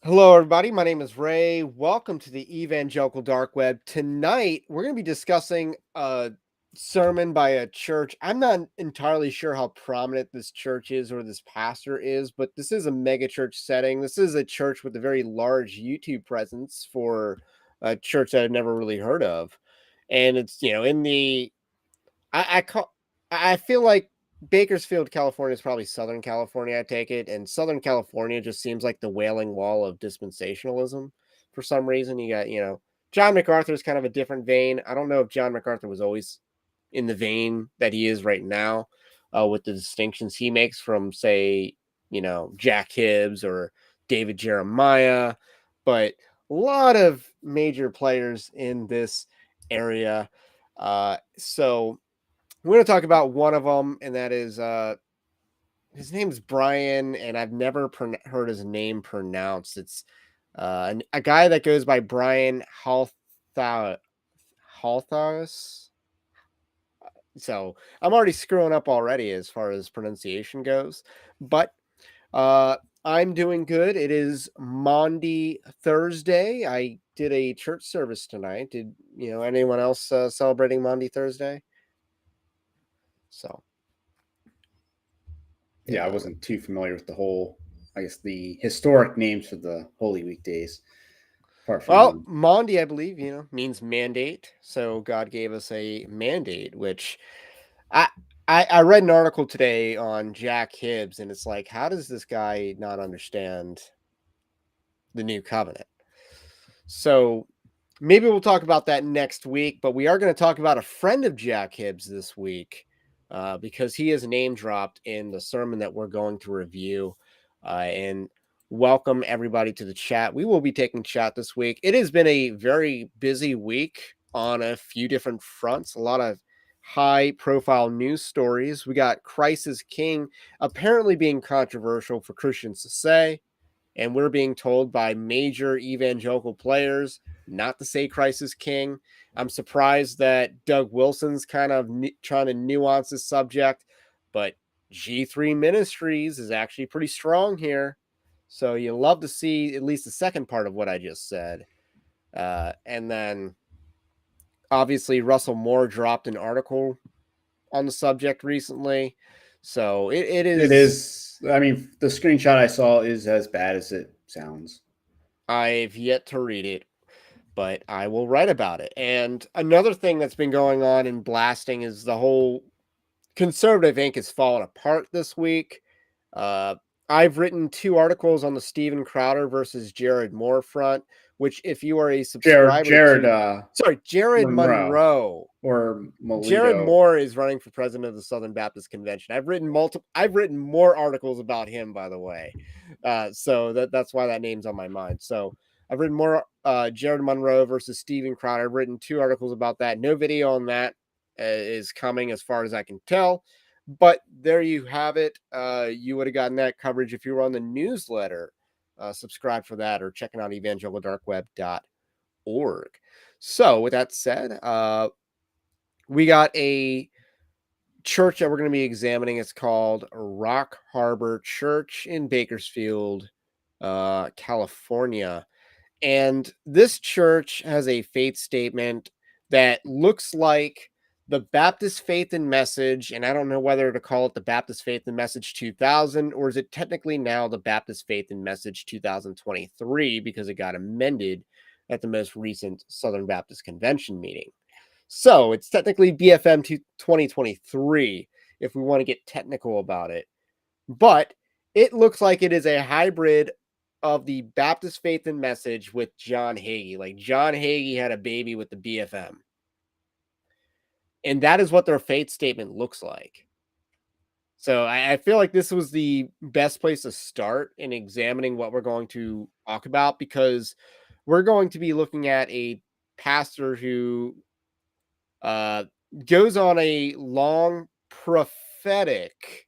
Hello, everybody. My name is Ray. Welcome to the Evangelical Dark Web. Tonight, we're going to be discussing a sermon by a church. I'm not entirely sure how prominent this church is or this pastor is, but this is a mega church setting. This is a church with a very large YouTube presence for a church that I've never really heard of. And it's, in the I feel like Bakersfield, California is probably Southern California, I take it, and Southern California just seems like the wailing wall of dispensationalism for some reason. You got, John MacArthur is kind of a different vein. I don't know if John MacArthur was always in the vein that he is right now, with the distinctions he makes from, say, Jack Hibbs or David Jeremiah, but a lot of major players in this area. So we're going to talk about one of them, and that is his name's Brian, and I've never heard his name pronounced. It's a guy that goes by Brian Halthaus. So I'm already screwing up already as far as pronunciation goes, but I'm doing good. It is Maundy Thursday. I did a church service tonight. Did anyone else celebrating Maundy Thursday? So Yeah, I wasn't too familiar with the historic names for the Holy Weekdays. Apart Well, from Maundy, I believe, means mandate. So God gave us a mandate, which I, I read an article today on Jack Hibbs, and it's like, how does this guy not understand the new covenant? So maybe we'll talk about that next week, but we are going to talk about a friend of Jack Hibbs this week, because he is name dropped in the sermon that we're going to review. And welcome everybody to the chat. We will be taking chat this week. It has been a very busy week on a few different fronts, a lot of high profile news stories. We got Christ is King apparently being controversial for Christians to say, and we're being told by major evangelical players not to say Christ is King. I'm surprised that Doug Wilson's kind of trying to nuance this subject, but G3 Ministries is actually pretty strong here. So you love to see at least the second part of what I just said. And then obviously Russell Moore dropped an article on the subject recently. So it it is. is, I mean, the screenshot I saw is as bad as it sounds. I've yet to read it, but I will write about it. And another thing that's been going on in blasting is the whole conservative ink has fallen apart this week. Uh, I've written 2 articles on the Steven Crowder versus Jared Moore front, which if you are a subscriber Jared to, sorry, Jared Monroe Monroe. or Jared Melito. Moore is running for president of the Southern Baptist Convention. I've written more articles about him, by the way. So that's why that name's on my mind. So I've written more Jared Monroe versus Steven Crowder. I've written 2 articles about that. No video on that is coming as far as I can tell. But there you have it. You would have gotten that coverage if you were on the newsletter. Subscribe for that or checking out evangelicaldarkweb.org. So with that said, we got a church that we're going to be examining. It's called Rock Harbor Church in Bakersfield, California. And this church has a faith statement that looks like the Baptist Faith and Message, and I don't know whether to call it the Baptist Faith and Message 2000, or is it technically now the Baptist Faith and Message 2023 because it got amended at the most recent Southern Baptist Convention meeting. So it's technically BFM 2023 if we want to get technical about it. But it looks like it is a hybrid of the Baptist Faith and Message with John Hagee. Like John Hagee had a baby with the BFM. And that is what their faith statement looks like. So I feel like this was the best place to start in examining what we're going to talk about, because we're going to be looking at a pastor who goes on a long prophetic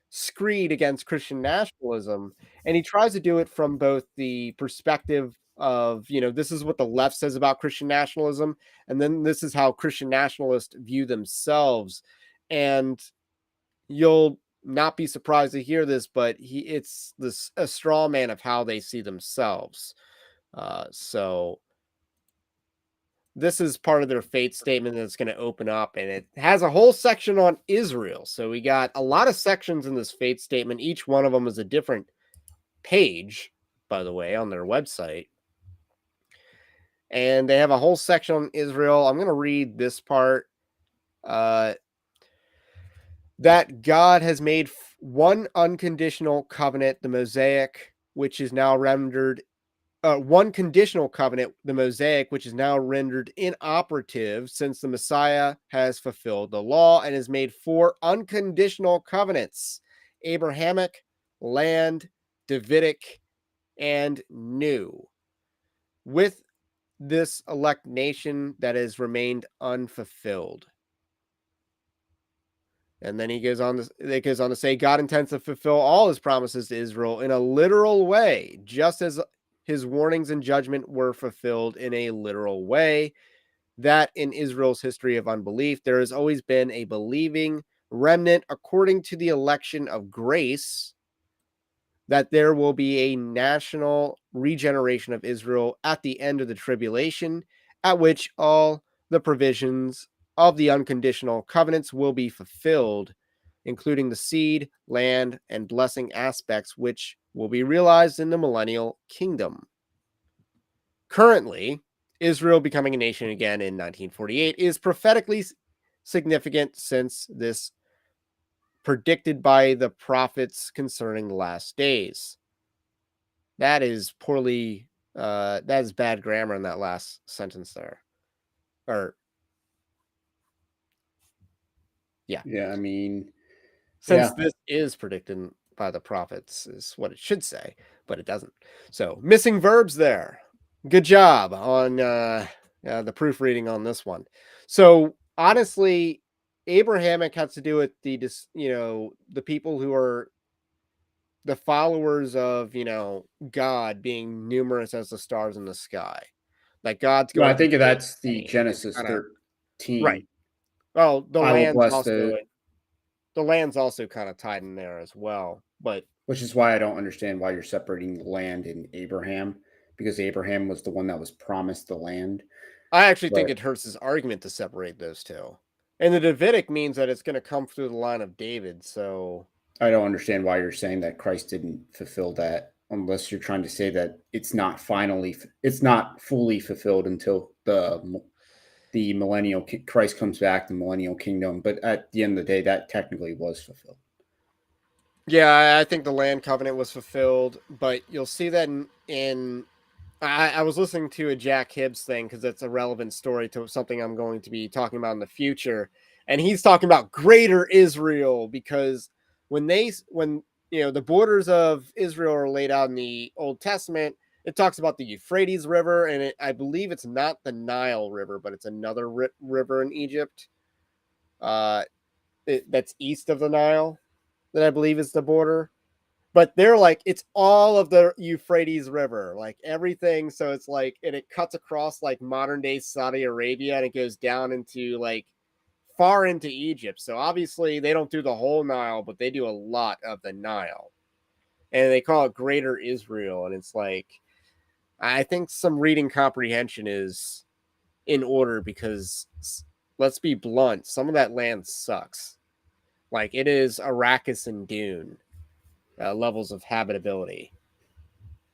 screed against Christian nationalism, and he tries to do it from both the perspective of, this is what the left says about Christian nationalism, and then this is how Christian nationalists view themselves. And you'll not be surprised to hear this, but it's this a straw man of how they see themselves. So this is part of their faith statement that's going to open up, and it has a whole section on Israel. So we got a lot of sections in this faith statement. Each one of them is a different page, by the way, on their website. And they have a whole section on Israel. I'm going to read this part. That God has made one unconditional covenant, the Mosaic, which is now rendered one conditional covenant, the Mosaic, which is now rendered inoperative since the Messiah has fulfilled the law and has made 4 unconditional covenants: Abrahamic, land, Davidic, and new, with this elect nation that has remained unfulfilled. And then it goes on to say God intends to fulfill all his promises to Israel in a literal way, just as his warnings and judgment were fulfilled in a literal way. That in Israel's history of unbelief, there has always been a believing remnant according to the election of grace, that there will be a national regeneration of Israel at the end of the tribulation, at which all the provisions of the unconditional covenants will be fulfilled, including the seed, land, and blessing aspects, which will be realized in the millennial kingdom. Currently, Israel becoming a nation again in 1948 is prophetically significant, since this predicted by the prophets concerning the last days. That is poorly, that is bad grammar in that last sentence there. Or, yeah. Yeah, I mean, Since yeah. this is predicted by the prophets, is what it should say, but it doesn't. So, missing verbs there. Good job on the proofreading on this one. So, honestly, Abrahamic has to do with the people who are the followers of, God being numerous as the stars in the sky. Like God's No, going I to be think big. that's the It's Genesis kind of right. 13. Well, the I will land's bless also the, kind of tied in there as well. But which is why I don't understand why you're separating the land and Abraham, because Abraham was the one that was promised the land. I actually think But it hurts his argument to separate those two. And the Davidic means that it's going to come through the line of David. So I don't understand why you're saying that Christ didn't fulfill that, unless you're trying to say that it's not fully fulfilled until the millennial Christ comes back, the millennial kingdom. But at the end of the day, that technically was fulfilled. yeah, I think the land covenant was fulfilled, but you'll see that I was listening to a Jack Hibbs thing because it's a relevant story to something I'm going to be talking about in the future. And he's talking about greater Israel, because when the borders of Israel are laid out in the Old Testament, it talks about the Euphrates River, and I believe it's not the Nile River, but it's another river in Egypt that's east of the Nile that I believe is the border. But they're like, it's all of the Euphrates River, like everything. So it's like, and it cuts across like modern day Saudi Arabia, and it goes down into like far into Egypt. So obviously they don't do the whole Nile, but they do a lot of the Nile, and they call it Greater Israel. And it's like, I think some reading comprehension is in order, because let's be blunt, some of that land sucks. Like it is Arrakis and Dune levels of habitability.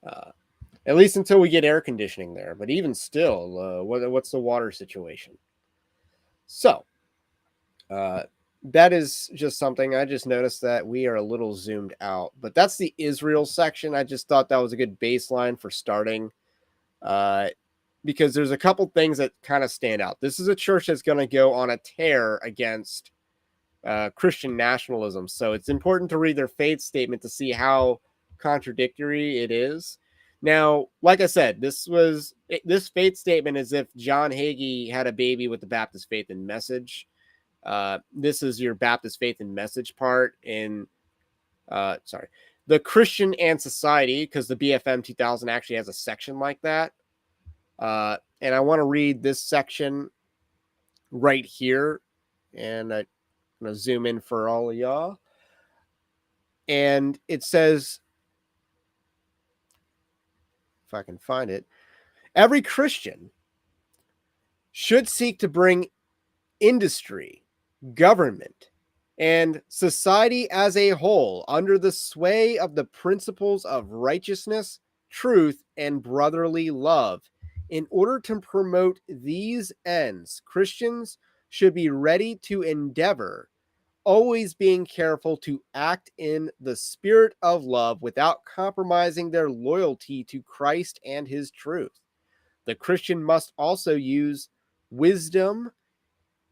At least until we get air conditioning there. But even still, what's the water situation? So, that is just something I just noticed that we are a little zoomed out. But that's the Israel section. I just thought that was a good baseline for starting, because there's a couple things that kind of stand out. This is a church that's going to go on a tear against Christian nationalism. So it's important to read their faith statement to see how contradictory it is. Now, like I said, this faith statement is if John Hagee had a baby with the Baptist Faith and Message. This is your Baptist Faith and Message part in, the Christian and Society, because the BFM 2000 actually has a section like that. And I want to read this section right here, and I'm going to zoom in for all of y'all. And it says, if I can find it, every Christian should seek to bring industry, government, and society as a whole under the sway of the principles of righteousness, truth, and brotherly love. In order to promote these ends, Christians should be ready to endeavor, always being careful to act in the spirit of love without compromising their loyalty to Christ and his truth. The Christian must also use wisdom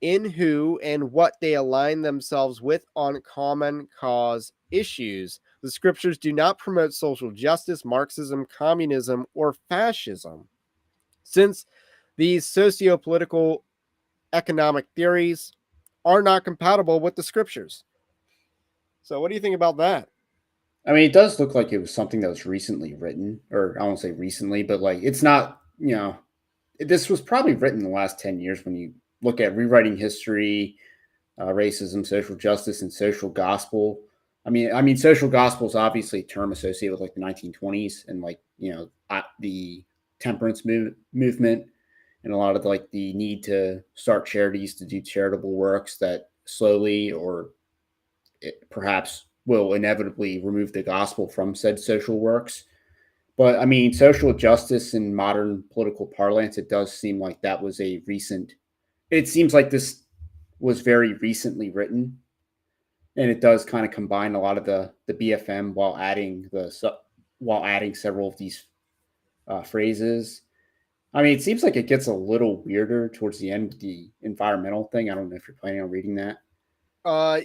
in who and what they align themselves with on common cause issues. The scriptures do not promote social justice, Marxism, communism, or fascism, since these socio political economic theories are not compatible with the scriptures. So, what do you think about that? I mean, it does look like it was something that was recently written, or I won't say recently, but like it's not, this was probably written in the last 10 years when you look at rewriting history, racism, social justice, and social gospel. I mean, social gospel is obviously a term associated with like the 1920s and like the temperance movement and a lot of like the need to start charities to do charitable works that slowly or perhaps will inevitably remove the gospel from said social works. But I mean, social justice in modern political parlance, it does seem like that was a recent. It seems like this was very recently written, and it does kind of combine a lot of the BFM while adding several of these phrases. I mean, it seems like it gets a little weirder towards the end with the environmental thing. I don't know if you're planning on reading that. Uh,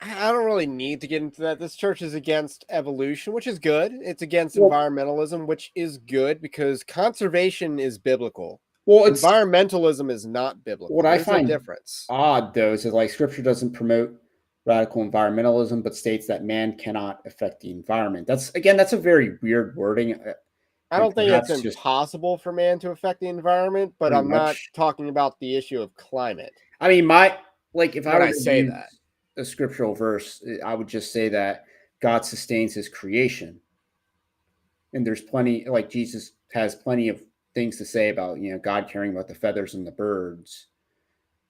I don't really need to get into that. This church is against evolution, which is good. It's against Well, environmentalism, which is good because conservation is biblical. it's Environmentalism is not what biblical. I There's a find difference. odd though is that like Scripture doesn't promote radical environmentalism, but states that man cannot affect the environment. That's a very weird wording, I and don't think it's perhaps just impossible for man to affect the environment, but pretty I'm not much. talking about the issue of climate I mean, my like if I when were I to say that. use a scriptural verse, I would just say that God sustains His creation, and there's plenty like Jesus has plenty of things to say about God caring about the feathers and the birds,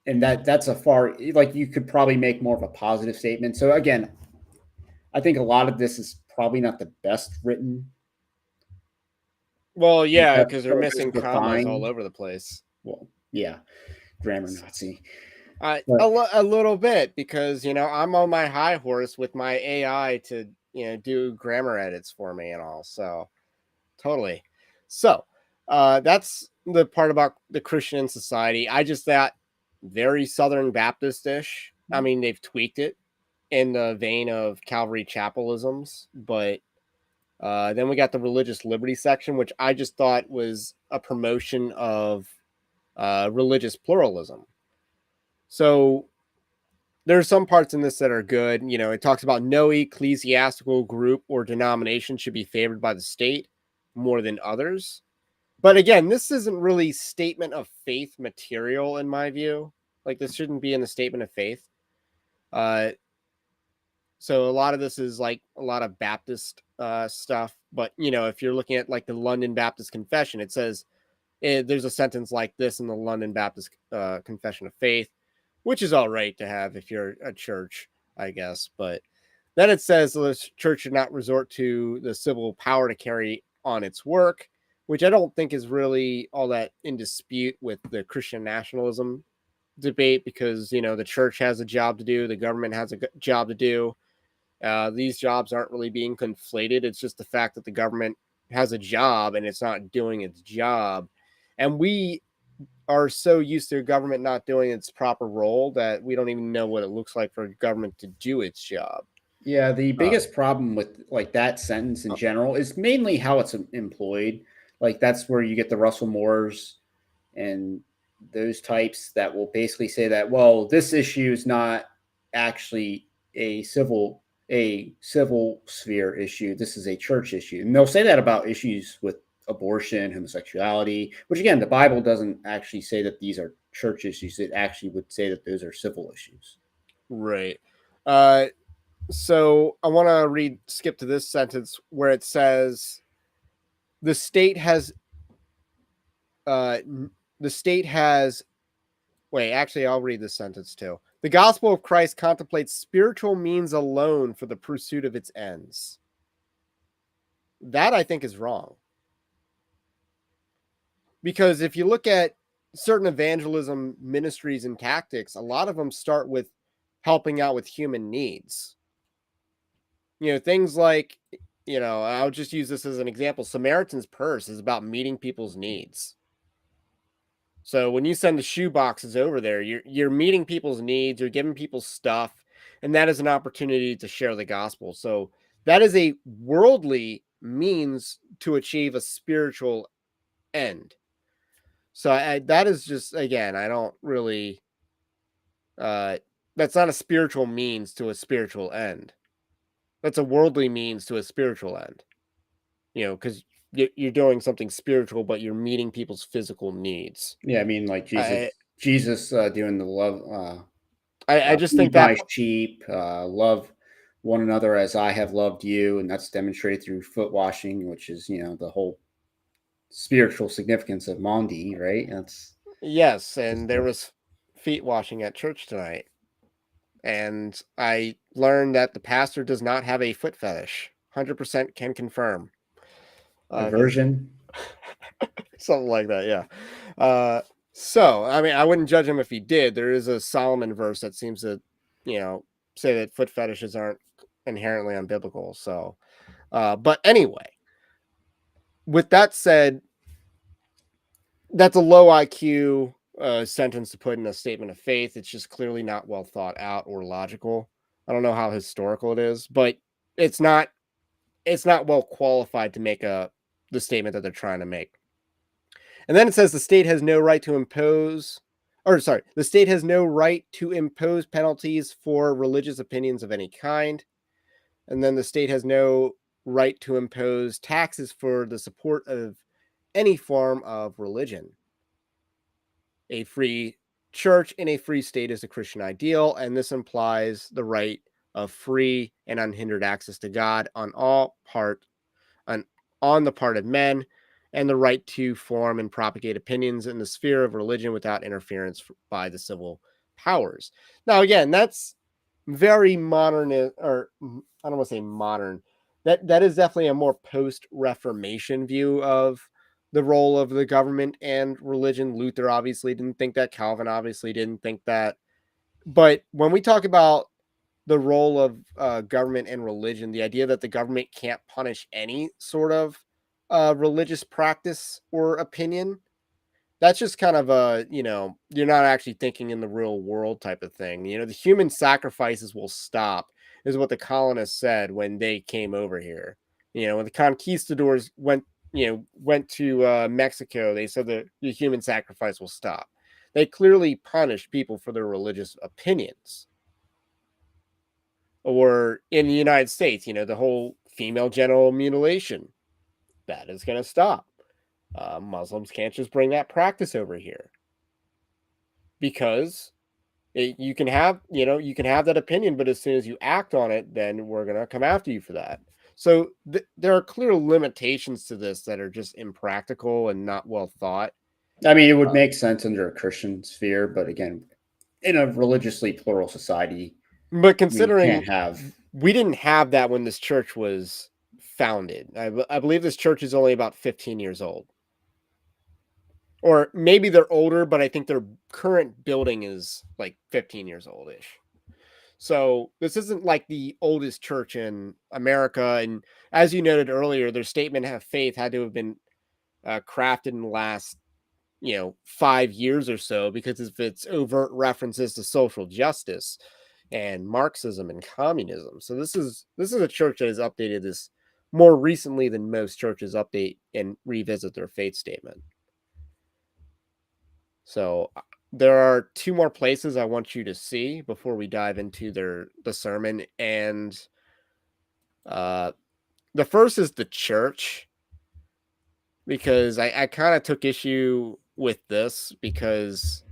and that's a far like you could probably make more of a positive statement. So again, I think a lot of this is probably not the best written, Well, yeah, because they're best missing commas all defined. over the place. Well, yeah, grammar Nazi, A, but a little bit because I'm on my high horse with my AI to do grammar edits for me and all. So totally. So that's the part about the Christian society. I just that very Southern Baptist-ish. I mean, they've tweaked it in the vein of Calvary Chapelisms, but then we got the religious liberty section, which I just thought was a promotion of religious pluralism. So there's some parts in this that are good. It talks about no ecclesiastical group or denomination should be favored by the state more than others. But again, this isn't really statement of faith material in my view. Like this shouldn't be in the statement of faith. Uh, so a lot of this is like a lot of Baptist stuff. But if you're looking at like the London Baptist Confession, it says there's a sentence like this in the London Baptist Confession of Faith, which is all right to have if you're a church, I guess. But then it says the church should not resort to the civil power to carry on its work, which I don't think is really all that in dispute with the Christian nationalism debate because, the church has a job to do, the government has a job to do. These jobs aren't really being conflated. It's just the fact that the government has a job and it's not doing its job. And we are so used to government not doing its proper role that we don't even know what it looks like for government to do its job. yeah, the Uh, biggest problem with like that sentence in general is mainly how it's employed. Like that's where you get the Russell Moores and those types that will basically say that, well, this issue is not actually a civil sphere issue. This is a church issue. And they'll say that about issues with abortion, homosexuality, which again, the Bible doesn't actually say that these are church issues. It actually would say that those are civil issues. right. Uh, So I want to skip to this sentence where it says the state has uh the state has wait, actually I'll read this sentence too. The gospel of Christ contemplates spiritual means alone for the pursuit of its ends. That I think is wrong. Because if you look at certain evangelism ministries and tactics, a lot of them start with helping out with human needs. Things like, I'll just use this as an example. Samaritan's Purse is about meeting people's needs. So when you send the shoe boxes over there, you're meeting people's needs, you're giving people stuff, and that is an opportunity to share the gospel. So that is a worldly means to achieve a spiritual end. So that is just, again, I don't really that's not a spiritual means to a spiritual end. That's a worldly means to a spiritual end. Because you're doing something spiritual, but you're meeting people's physical needs. Yeah, I mean, like I Jesus doing the love, I just think feed that my sheep, love one another as I have loved you, and that's demonstrated through foot washing, which is the whole spiritual significance of Maundy, right? That's yes, just and there was feet washing at church tonight, and I learned that the pastor does not have a foot fetish. 100% can confirm. Because aversion. something like that, yeah. So I mean, I wouldn't judge him if he did. There is a Solomon verse that seems to, say that foot fetishes aren't inherently unbiblical. So, but anyway, with that said, that's a low IQ sentence to put in a statement of faith. It's just clearly not well thought out or logical. I don't know how historical it is, but it's not it's not well qualified to make the statement that they're trying to make. And then it says the state has no right to impose, or sorry, the state has no right to impose penalties for religious opinions of any kind. And then the state has no right to impose taxes for the support of any form of religion. A free church in a free state is a Christian ideal, and this implies the right of free and unhindered access to God on the part of men, and the right to form and propagate opinions in the sphere of religion without interference by the civil powers. Now, again, that's very modern, or I don't want to say modern. That is definitely a more post-Reformation view of the role of the government and religion. Luther obviously didn't think that. Calvin obviously didn't think that. But when we talk about the role of government and religion, the idea that the government can't punish any sort of religious practice or opinion, that's just kind of a, you're not actually thinking in the real world type of thing. The human sacrifices will stop, is what the colonists said when they came over here. When the conquistadors went to Mexico, they said that the human sacrifice will stop. They clearly punished people for their religious opinions. Or in the United States, the whole female genital mutilation, that is going to stop. Muslims can't just bring that practice over here because you can have that opinion, but as soon as you act on it, then we're going to come after you for that. So there are clear limitations to this that are just impractical and not well thought. I mean, it would make sense under a Christian sphere, but again, in a religiously plural society, But we considering can't have. we didn't have that when this church was founded, I believe this church is only about 15 years old. Or maybe they're older, but I think their current building is like 15 years old-ish. So this isn't like the oldest church in America. And as you noted earlier, their statement of faith had to have been crafted in the last, 5 years or so, because of its overt references to social justice and Marxism and communism. So this is a church that has updated this more recently than most churches update and revisit their faith statement. So there are two more places I want you to see before we dive into the sermon, and uh, the first is the church, because I kind of took issue with this because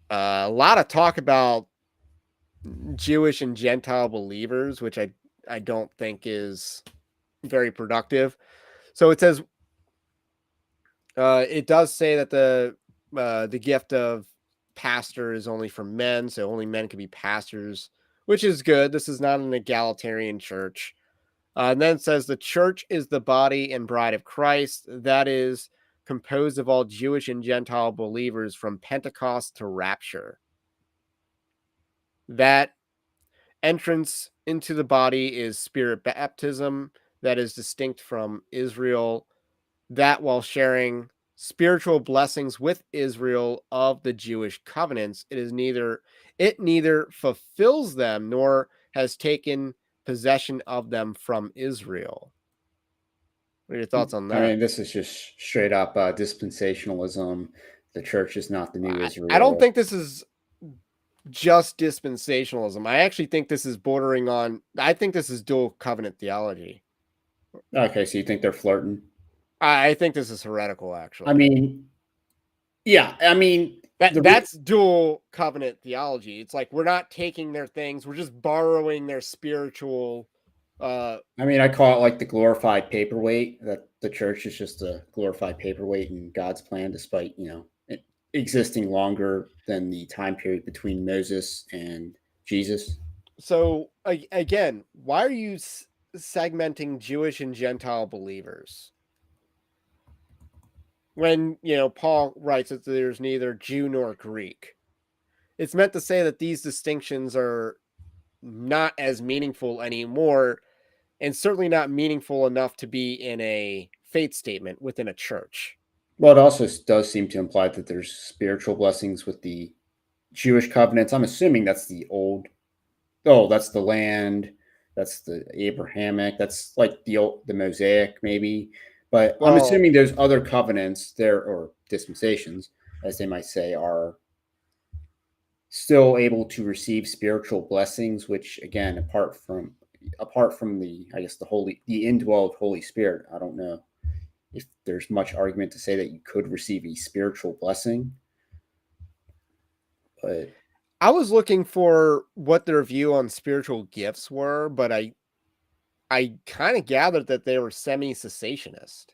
a lot of talk about Jewish and Gentile believers, which I don't think is very productive. So it says it does say that the gift of pastor is only for men, so only men can be pastors, which is good. This is not an egalitarian church. And then it says the church is the body and bride of Christ. That is composed of all Jewish and Gentile believers from Pentecost to rapture. That entrance into the body is spirit baptism that is distinct from Israel, that while sharing spiritual blessings with Israel of the Jewish covenants, it neither fulfills them nor has taken possession of them from Israel. What are your thoughts on I that? mean, this is just straight up dispensationalism. The church is not the new I don't Israel. think this is just dispensationalism. I actually think this is bordering on, I think this is dual covenant theology. Okay, so you think they're flirting? I think this is heretical, I actually. mean, yeah, I mean, That's dual covenant theology. It's like we're not taking their things, we're just borrowing their spiritual. I mean, I call it like the glorified paperweight. That the church is just a glorified paperweight in God's plan, despite it existing longer than the time period between Moses and Jesus. So again, why are you segmenting Jewish and Gentile believers when Paul writes that there's neither Jew nor Greek? It's meant to say that these distinctions are not as meaningful anymore, and certainly not meaningful enough to be in a faith statement within a church. Well, it also does seem to imply that there's spiritual blessings with the Jewish covenants. I'm assuming that's the old. Oh, that's the land. That's the Abrahamic. That's like the Mosaic, maybe. But I'm Well, assuming those other covenants there, or dispensations, as they might say, are still able to receive spiritual blessings. Which, again, apart from the, I guess, the indwelled Holy Spirit, I don't know if there's much argument to say that you could receive a spiritual blessing. But I was looking for what their view on spiritual gifts were, but I kind of gathered that they were semi-cessationist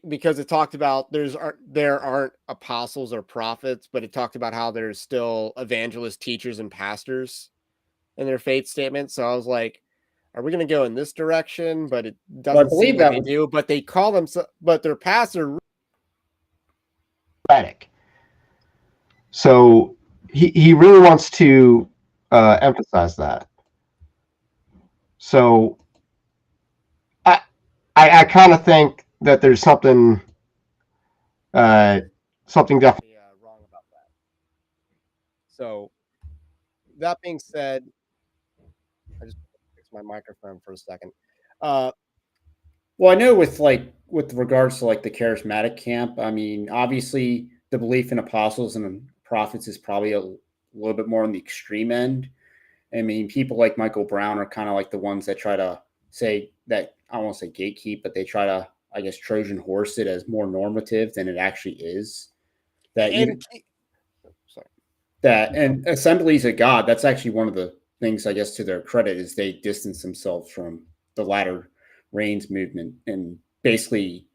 because it talked about there aren't apostles or prophets, but it talked about how there's still evangelists, teachers, and pastors in their faith statement. So I was like, are we going to go in this direction? But it well, I doesn't seem believe like that they would. do. But they call them, but their pastor. Prophetic. So he really wants to emphasize that. So I I kind of think that there's uh, something definitely wrong about that. So that being said, I just fix my microphone for a second. Uh, Well, I know with regards to like the charismatic camp, I mean, obviously the belief in apostles and prophets is probably a little bit more on the extreme end. I mean, people like Michael Brown are kind of like the ones that try to say that, I won't say gatekeep, but they try to, I guess, Trojan horse it as more normative than it actually is. That and even sorry, that and assemblies of God, that's actually one of the things, I guess, to their credit, is they distance themselves from the latter rains movement and basically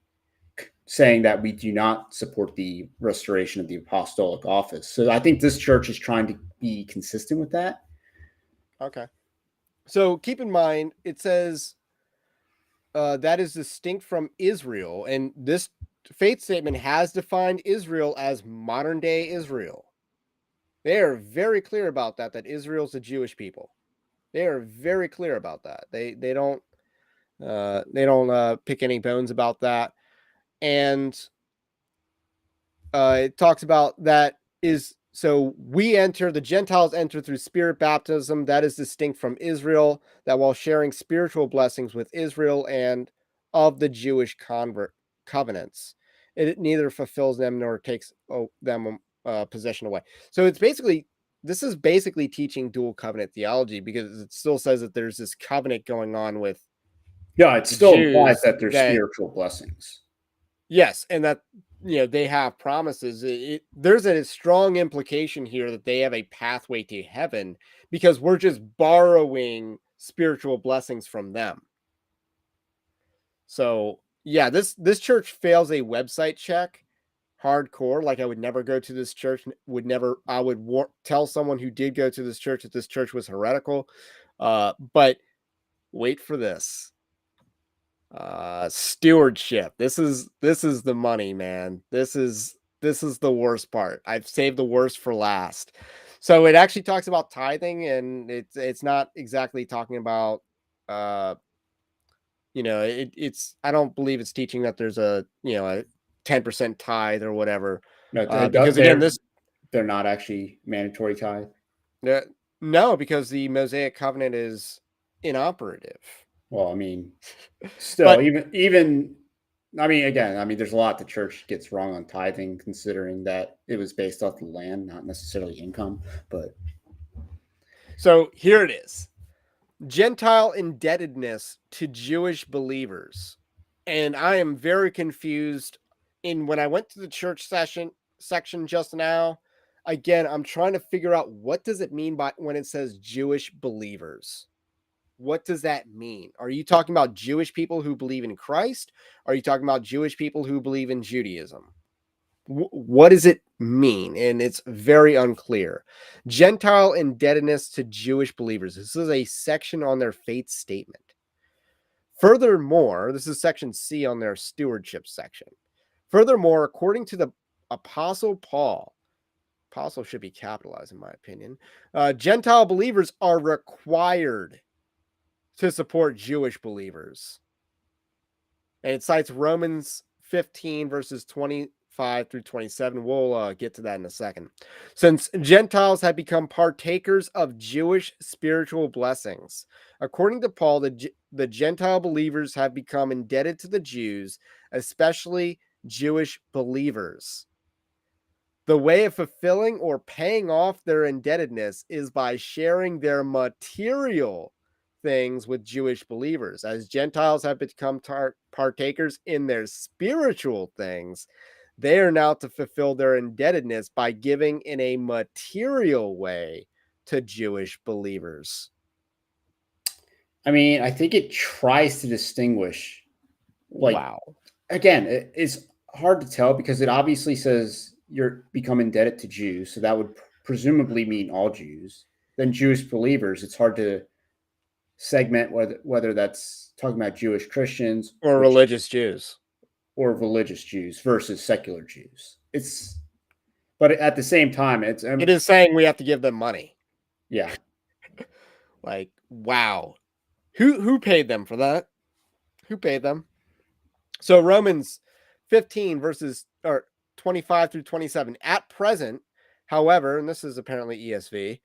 saying that we do not support the restoration of the apostolic office. So I think this church is trying to be consistent with that. okay. So keep in mind, it says that is distinct from Israel, and this faith statement has defined Israel as modern day Israel. They are very clear about that. That Israel's a Jewish people. They are very clear about that. They don't pick any bones about that. And it talks about that is so the Gentiles enter through spirit baptism that is distinct from Israel, that while sharing spiritual blessings with Israel and of the Jewish convert covenants, it neither fulfills them nor takes them possession away. So this is basically teaching dual covenant theology, because it still says that there's this covenant going on with Yeah, it the still implies Jews that there's that spiritual blessings. yes, and that they have promises. There's a strong implication here that they have a pathway to heaven because we're just borrowing spiritual blessings from them. So yeah, this church fails a website check hardcore. Like, I would never go to this church. I would tell someone who did go to this church that this church was heretical. But wait for this. Stewardship. This is the money, man. This is the worst part. I've saved the worst for last. So it actually talks about tithing, and it's not exactly talking about it's I don't believe it's teaching that there's a 10% tithe or whatever. No, Because again, this they're not actually mandatory tithe. no, because the Mosaic covenant is inoperative. Well, I mean, still, But even I mean, again, I mean, there's a lot the church gets wrong on tithing, considering that it was based off the land, not necessarily income. But so here it is. Gentile indebtedness to Jewish believers. And I am very confused. When I went to the church section just now, again, I'm trying to figure out what does it mean by when it says Jewish believers. What does that mean? Are you talking about Jewish people who believe in Christ? Are you talking about Jewish people who believe in Judaism? What does it mean? And it's very unclear. Gentile indebtedness to Jewish believers. This is a section on their faith statement. Furthermore, this is section C on their stewardship section. Furthermore, according to the Apostle Paul, apostle should be capitalized in my opinion, Gentile believers are required to support Jewish believers. And it cites Romans 15 verses 25 through 27. We'll get to that in a second. Since Gentiles have become partakers of Jewish spiritual blessings, according to Paul, the Gentile believers have become indebted to the Jews, especially Jewish believers. The way of fulfilling or paying off their indebtedness is by sharing their material things with Jewish believers. As Gentiles have become partakers in their spiritual things, they are now to fulfill their indebtedness by giving in a material way to Jewish believers. I mean, I think it tries to distinguish. Like, wow. Again, it's hard to tell because it obviously says you're become indebted to Jews, so that would presumably mean all Jews. Then Jewish believers, it's hard to segment whether that's talking about Jewish Christians or religious Jews or religious Jews versus secular Jews. But at the same time, it is saying we have to give them money. Yeah. Like, wow. Who paid them for that? Who paid them? So Romans 15 verses 25 through 27. At present, however, and this is apparently ESV,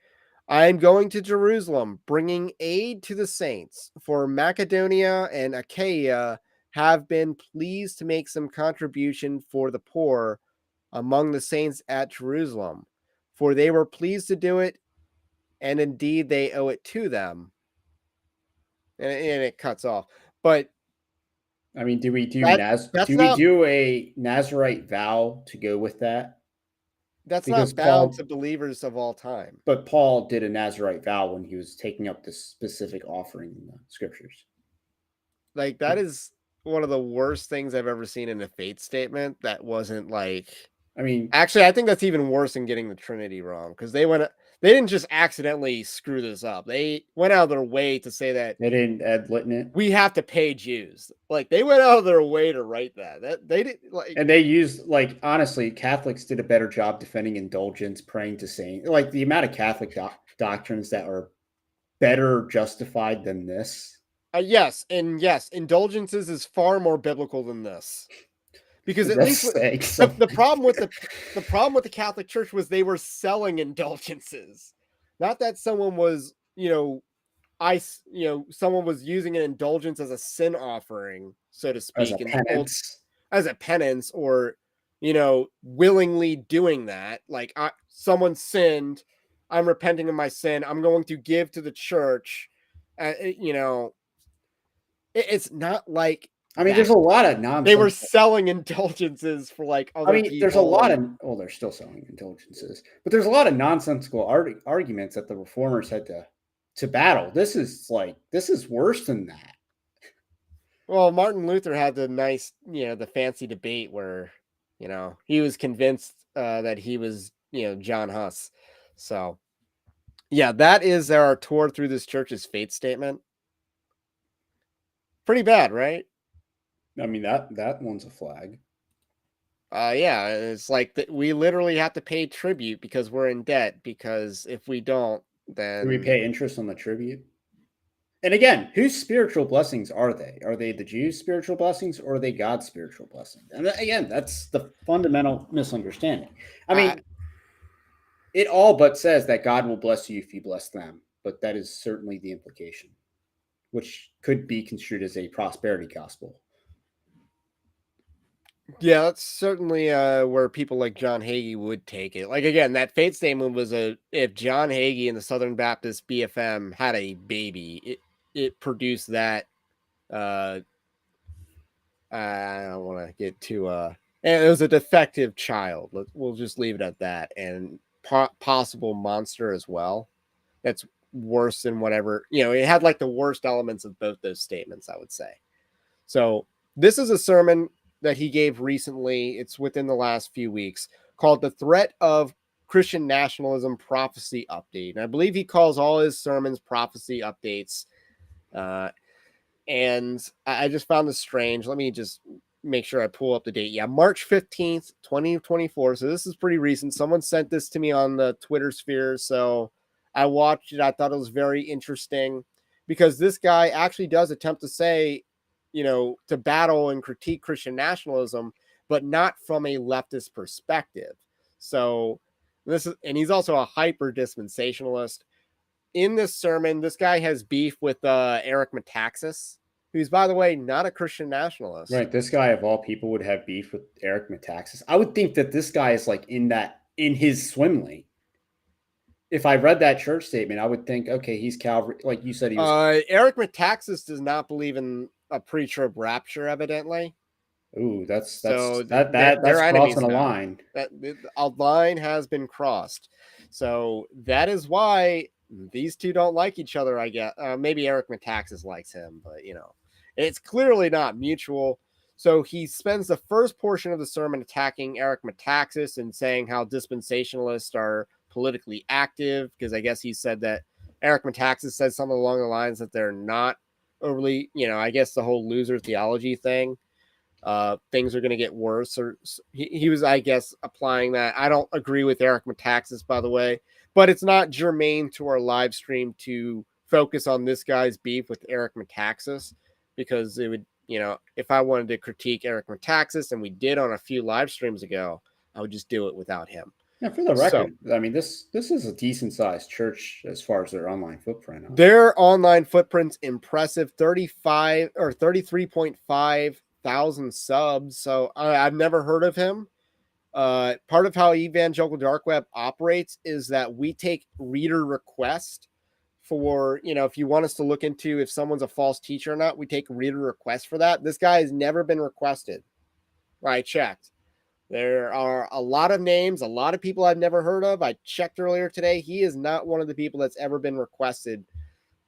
I am going to Jerusalem, bringing aid to the saints, for Macedonia and Achaia have been pleased to make some contribution for the poor among the saints at Jerusalem, for they were pleased to do it, and indeed they owe it to them. And it cuts off. But I mean, do we do a Nazirite vow to go with that? That's because not bound to believers of all time. But Paul did a Nazirite vow when he was taking up this specific offering in the scriptures. Like, that is one of the worst things I've ever seen in a faith statement. That wasn't like, I mean, actually, I think that's even worse than getting the Trinity wrong, because they didn't just accidentally screw this up. They went out of their way to say that they didn't ad litem it. We have to pay Jews. Like, they went out of their way to write that. That they did like, and they used, like, honestly, Catholics did a better job defending indulgence, praying to saints. Like, the amount of Catholic doctrines that are better justified than this. Yes, indulgences is far more biblical than this. Because at least the problem with the Catholic Church was they were selling indulgences. Not that someone was, someone was using an indulgence as a sin offering, so to speak, as a penance, or willingly doing that. Like, someone sinned, I'm repenting of my sin, I'm going to give to the church. It's not like I mean, there's a lot of nonsense. They were selling indulgences for like other people. There's a lot of they're still selling indulgences, but there's a lot of nonsensical arguments that the reformers had to battle. This is worse than that. Well, Martin Luther had the nice, the fancy debate where, he was convinced that he was, John Huss. So, yeah, that is our tour through this church's faith statement. Pretty bad, right? I mean, that one's a flag. Yeah, it's like we literally have to pay tribute because we're in debt. Because if we don't, then do we pay interest on the tribute? And again, whose spiritual blessings are they? Are they the Jews' spiritual blessings, or are they God's spiritual blessings? And again, that's the fundamental misunderstanding. I mean, it all but says that God will bless you if you bless them, but that is certainly the implication, which could be construed as a prosperity gospel. Yeah, that's certainly where people like John Hagee would take it. Like, again, that faith statement was if John Hagee and the Southern Baptist BFM had a baby, it produced that. I don't want to get too. And it was a defective child. We'll just leave it at that, and possible monster as well. That's worse than whatever, it had like the worst elements of both those statements, I would say. So this is a sermon that he gave recently. It's within the last few weeks, called The Threat of Christian Nationalism Prophecy Update. And I believe he calls all his sermons prophecy updates. And I just found this strange. Let me just make sure I pull up the date. Yeah, March 15th, 2024. So this is pretty recent. Someone sent this to me on the Twitter sphere. So I watched it. I thought it was very interesting because this guy actually does attempt to say, to battle and critique Christian nationalism, but not from a leftist perspective. So and he's also a hyper dispensationalist. In this sermon, this guy has beef with Eric Metaxas, who's, by the way, not a Christian nationalist. Right. This guy of all people would have beef with Eric Metaxas. I would think that this guy is like in his swim lane. If I read that church statement, I would think, okay, he's Calvary. Like you said, he was. Eric Metaxas does not believe in a pre-trib rapture, evidently. Ooh, that's they're crossing a line. A line has been crossed. So that is why these two don't like each other, I guess. Maybe Eric Metaxas likes him, but it's clearly not mutual. So he spends the first portion of the sermon attacking Eric Metaxas and saying how dispensationalists are politically active, because I guess he said that Eric Metaxas said something along the lines that they're not overly, I guess the whole loser theology thing. Things are going to get worse, or he was, I guess, applying that. I don't agree with Eric Metaxas, by the way, but it's not germane to our live stream to focus on this guy's beef with Eric Metaxas, because it would, if I wanted to critique Eric Metaxas, and we did on a few live streams ago, I would just do it without him. Yeah, for the record, I mean, this is a decent sized church as far as their online footprint. Their online footprint's impressive, 33.5 thousand subs. So I've never heard of him. Part of how Evangelical Dark Web operates is that we take reader request for, if you want us to look into if someone's a false teacher or not, we take reader request for that. This guy has never been requested. I checked. There are a lot of names, a lot of people I've never heard of. I checked earlier today. He is not one of the people that's ever been requested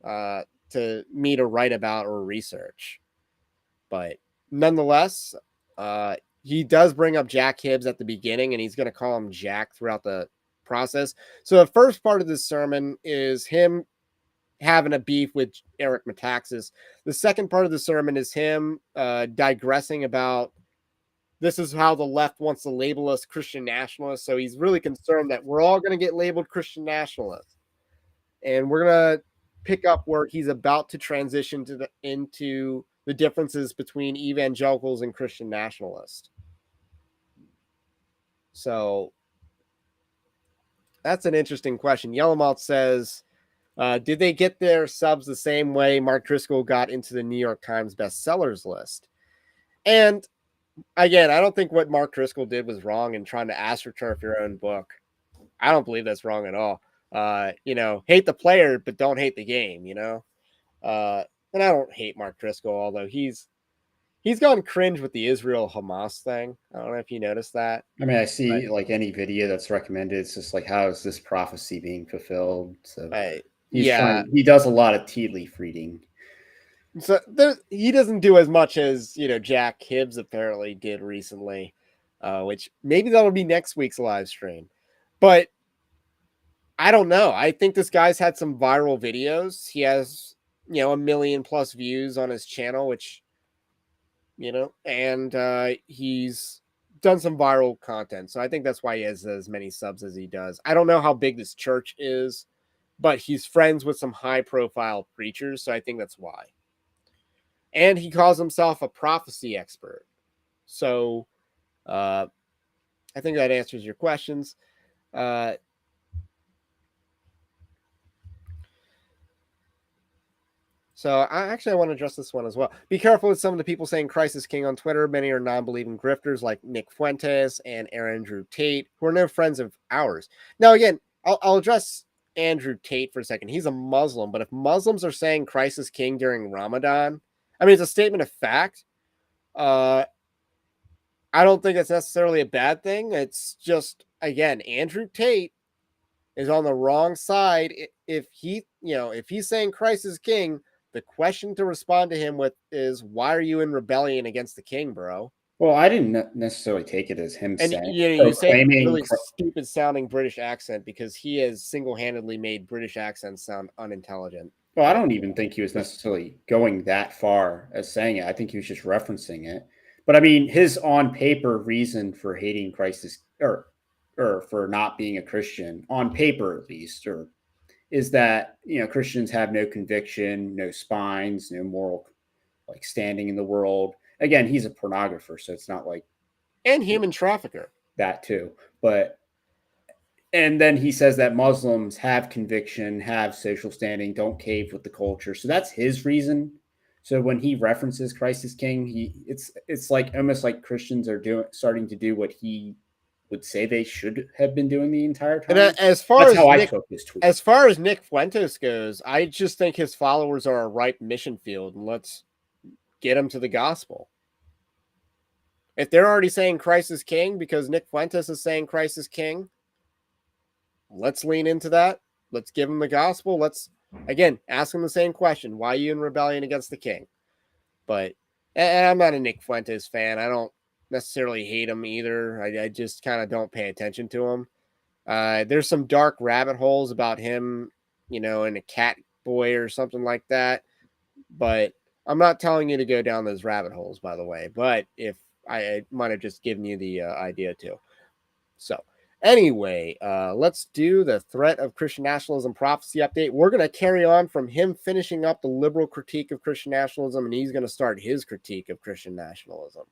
to me to write about or research. But nonetheless, he does bring up Jack Hibbs at the beginning, and he's going to call him Jack throughout the process. So the first part of this sermon is him having a beef with Eric Metaxas. The second part of the sermon is him digressing about this is how the left wants to label us Christian nationalists. So he's really concerned that we're all going to get labeled Christian nationalists. And we're going to pick up where he's about to transition into the differences between evangelicals and Christian nationalists. So that's an interesting question. Yellowmouth says, did they get their subs the same way Mark Driscoll got into the New York Times bestsellers list? And again, I don't think what Mark Driscoll did was wrong in trying to astroturf your own book. I don't believe that's wrong at all. Hate the player, but don't hate the game, and I don't hate Mark Driscoll, although he's He's gone cringe with the Israel-Hamas thing. I don't know if you noticed that. I mean, I But see like any video that's recommended, it's just like, how is this prophecy being fulfilled? So yeah. he does a lot of tea leaf reading. So he doesn't do as much as Jack Hibbs apparently did recently, which maybe that'll be next week's live stream. But I don't know. I think this guy's had some viral videos. He has 1 million+ views on his channel, which and he's done some viral content. So I think that's why he has as many subs as he does. I don't know how big this church is, but he's friends with some high-profile preachers, so I think that's why. And he calls himself a prophecy expert. So I think that answers your questions. So I want to address this one as well. Be careful with some of the people saying Christ is king on Twitter. Many are non-believing grifters like Nick Fuentes and Andrew Tate, who are no friends of ours. Now, again, I'll address Andrew Tate for a second. He's a Muslim, but if Muslims are saying Christ is king during Ramadan, I mean, it's a statement of fact. I don't think it's necessarily a bad thing. It's just, again, Andrew Tate is on the wrong side. If he's saying Christ is king, the question to respond to him with is, why are you in rebellion against the king, bro? Well, I didn't necessarily take it as him And saying you say it with a proclaiming. really stupid sounding British accent because he has single-handedly made British accents sound unintelligent. Well, I don't even think he was necessarily going that far as saying it. I think he was just referencing it. But I mean, his on paper reason for hating Christ is, or for not being a Christian, on paper at least, or is that Christians have no conviction, no spines, no moral like standing in the world. Again, he's a pornographer, so it's not like and human trafficker. That too, but and then he says that Muslims have conviction, have social standing, don't cave with the culture. So that's his reason. So when he references Christ as king, it's like almost like Christians are starting to do what he would say they should have been doing the entire time. And as far That's as how I Nick, took his tweet. as far as Nick Fuentes goes, I just think his followers are a ripe mission field, and let's get them to the gospel. If they're already saying Christ is king because Nick Fuentes is saying Christ is king, let's lean into that. Let's give them the gospel. Let's, again, ask them the same question. Why are you in rebellion against the king? But and I'm not a Nick Fuentes fan. I don't necessarily hate him either. I just kind of don't pay attention to him. There's some dark rabbit holes about him, in a cat boy or something like that. But I'm not telling you to go down those rabbit holes, by the way. But if I might have just given you the idea too. So anyway, let's do the threat of Christian nationalism prophecy update. We're going to carry on from him finishing up the liberal critique of Christian nationalism, and he's going to start his critique of Christian nationalism.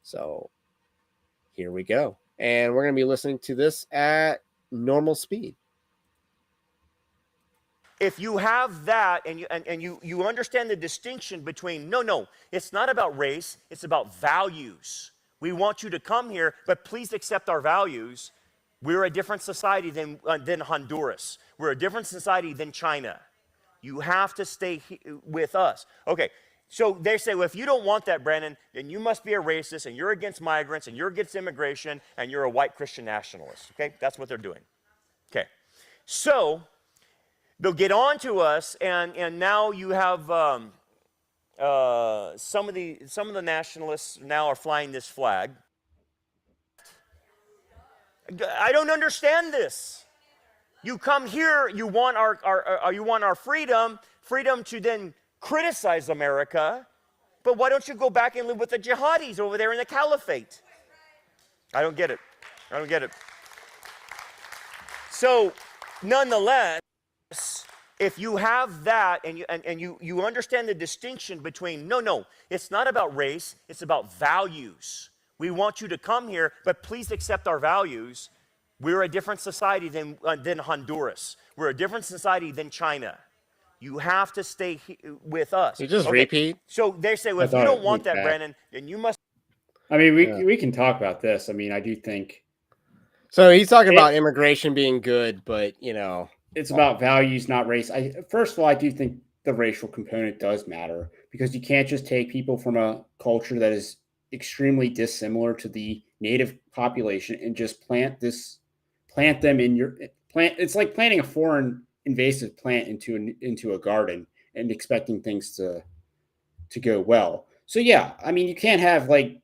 So here we go. And we're going to be listening to this at normal speed. If you have that and you understand the distinction between, no, it's not about race, it's about values. We want you to come here, but please accept our values. We're a different society than Honduras. We're a different society than China. You have to stay with us. Okay, so they say, well, if you don't want that, Brandon, then you must be a racist, and you're against migrants, and you're against immigration, and you're a white Christian nationalist. Okay, that's what they're doing. Okay, so they'll get on to us, and now you have some of the nationalists now are flying this flag. I don't understand this. You come here, you want our freedom to then criticize America, but why don't you go back and live with the jihadis over there in the caliphate? I don't get it. So, nonetheless, if you have that and you understand the distinction between, no, it's not about race, it's about values. We want you to come here, but please accept our values. We're a different society than Honduras. We're a different society than China. You have to stay with us. You just repeat. So they say, well, if you don't want that, Brandon, then you must. I mean, we can talk about this. I mean, I do think. So he's talking about immigration being good, but it's about values, not race. First of all, I do think the racial component does matter because you can't just take people from a culture that is extremely dissimilar to the native population and just plant them in your plant. It's like planting a foreign invasive plant into a garden and expecting things to go well. So yeah, I mean, you can't have like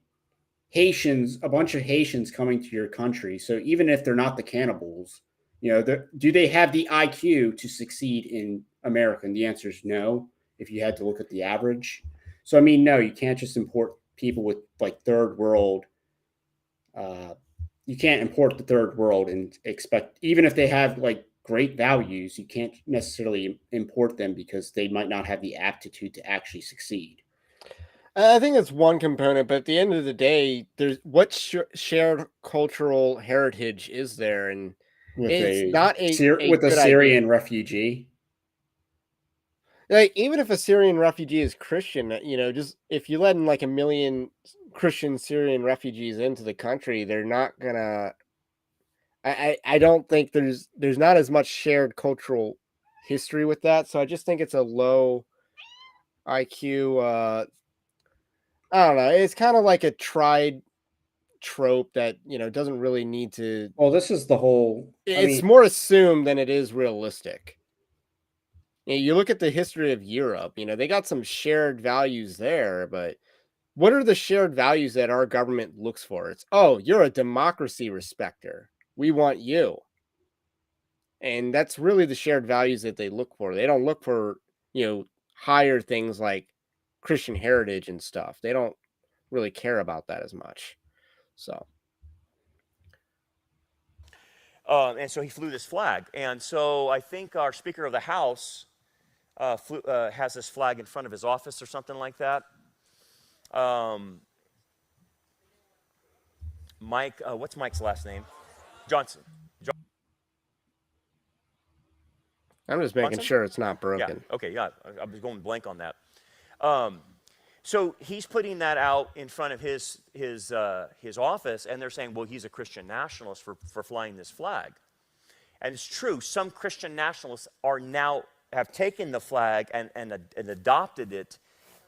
a bunch of Haitians coming to your country. So even if they're not the cannibals, do they have the IQ to succeed in America? And the answer is no. If you had to look at the average, so I mean, no, you can't just import people with like third world. You can't import the third world and expect, even if they have like great values, you can't necessarily import them because they might not have the aptitude to actually succeed. I think it's one component, but at the end of the day, there's what shared cultural heritage is there, and With it's a not a with a good idea. Syrian refugee. Like, even if a Syrian refugee is Christian, just if you let in like a million Christian Syrian refugees into the country, they're not gonna. I don't think there's not as much shared cultural history with that, so I just think it's a low IQ. I don't know. It's kind of like a tried trope that doesn't really need to. Well, this is the whole. I It's mean, more assumed than it is realistic. You look at the history of Europe. They got some shared values there, but what are the shared values that our government looks for? It's, oh, you're a democracy respecter. We want you. And that's really the shared values that they look for. They don't look for, higher things like Christian heritage and stuff. They don't really care about that as much. So, And so he flew this flag. And so I think our Speaker of the House has this flag in front of his office or something like that. Mike, what's Mike's last name? Johnson. I'm just making Johnson? sure it's not Yeah, broken. okay, yeah. I was going blank on that. So he's putting that out in front of his office, and they're saying, well, he's a Christian nationalist for flying this flag. And it's true, some Christian nationalists have taken the flag and adopted it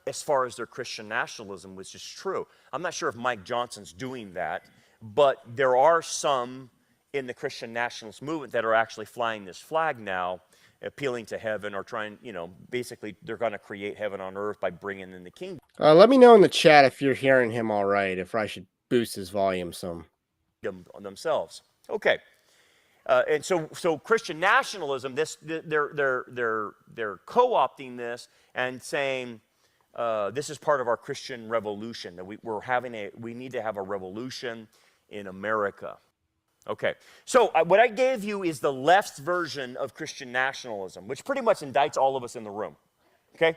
as far as their Christian nationalism, which is true. I'm not sure if Mike Johnson's doing that, but there are some in the Christian nationalist movement that are actually flying this flag now, appealing to heaven or trying, basically they're going to create heaven on earth by bringing in the kingdom Let me know in the chat if you're hearing him all right, if I should boost his volume some. on themselves. Okay. And so Christian nationalism, they're co-opting this and saying this is part of our Christian revolution, that we need to have a revolution in America. Okay, so what I gave you is the left's version of Christian nationalism, which pretty much indicts all of us in the room. Okay,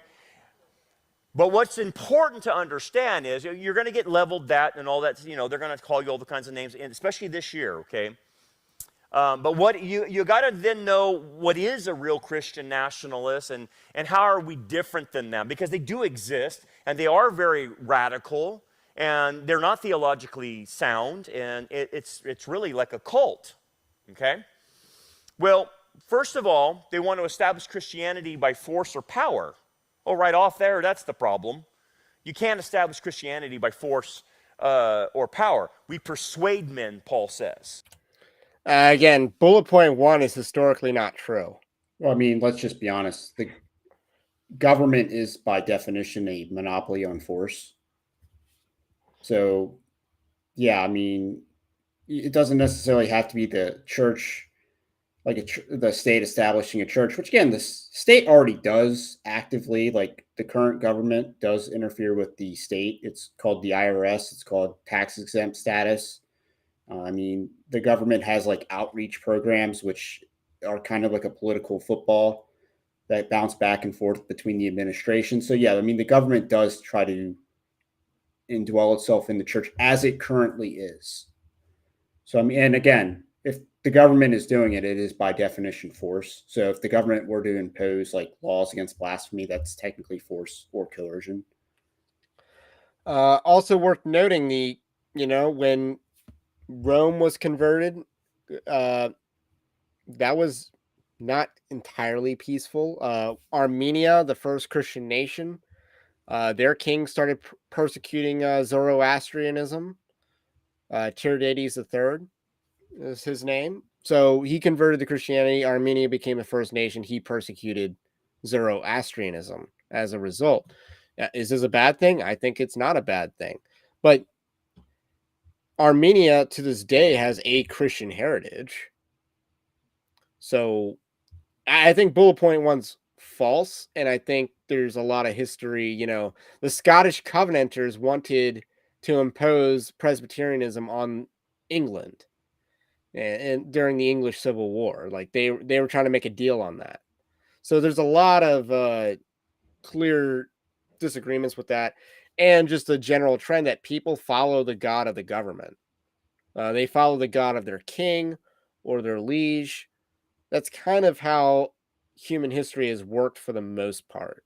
but what's important to understand is you're going to get leveled that and all that. They're going to call you all the kinds of names, and especially this year. Okay. But what you got to then know what is a real Christian nationalist and how are we different than them, because they do exist and they are very radical and they're not theologically sound, and it's really like a cult. Okay? Well, first of all, they want to establish Christianity by force or power. Oh, right off there, that's the problem. You can't establish Christianity by force or power. We persuade men, Paul says. Again, bullet point 1 is historically not true. well, I mean, let's just be honest. The government is by definition a monopoly on force. So, yeah, I mean, it doesn't necessarily have to be the church, like the state establishing a church, which again, the state already does actively. Like the current government does interfere with the state. It's called the IRS. It's called tax exempt status. I mean, the government has like outreach programs, which are kind of like a political football that bounce back and forth between the administration. So, yeah, I mean, the government does try to indwell itself in the church as it currently is. So, I mean, and again, if the government is doing it, it is by definition force. So, if the government were to impose like laws against blasphemy, that's technically force or coercion. Also worth noting, when Rome was converted, uh, that was not entirely peaceful. Armenia, the first Christian nation, Their king started persecuting Zoroastrianism. Tiridates III is his name. So he converted to Christianity. Armenia became the first nation. He persecuted Zoroastrianism as a result. Is this a bad thing? I think it's not a bad thing. But Armenia to this day has a Christian heritage. So I think bullet point one's false. And I think there's a lot of history. The Scottish Covenanters wanted to impose Presbyterianism on England and during the English Civil War. Like they were trying to make a deal on that. So there's a lot of clear disagreements with that, and just a general trend that people follow the god of the government. They follow the god of their king or their liege. That's kind of how human history has worked for the most part.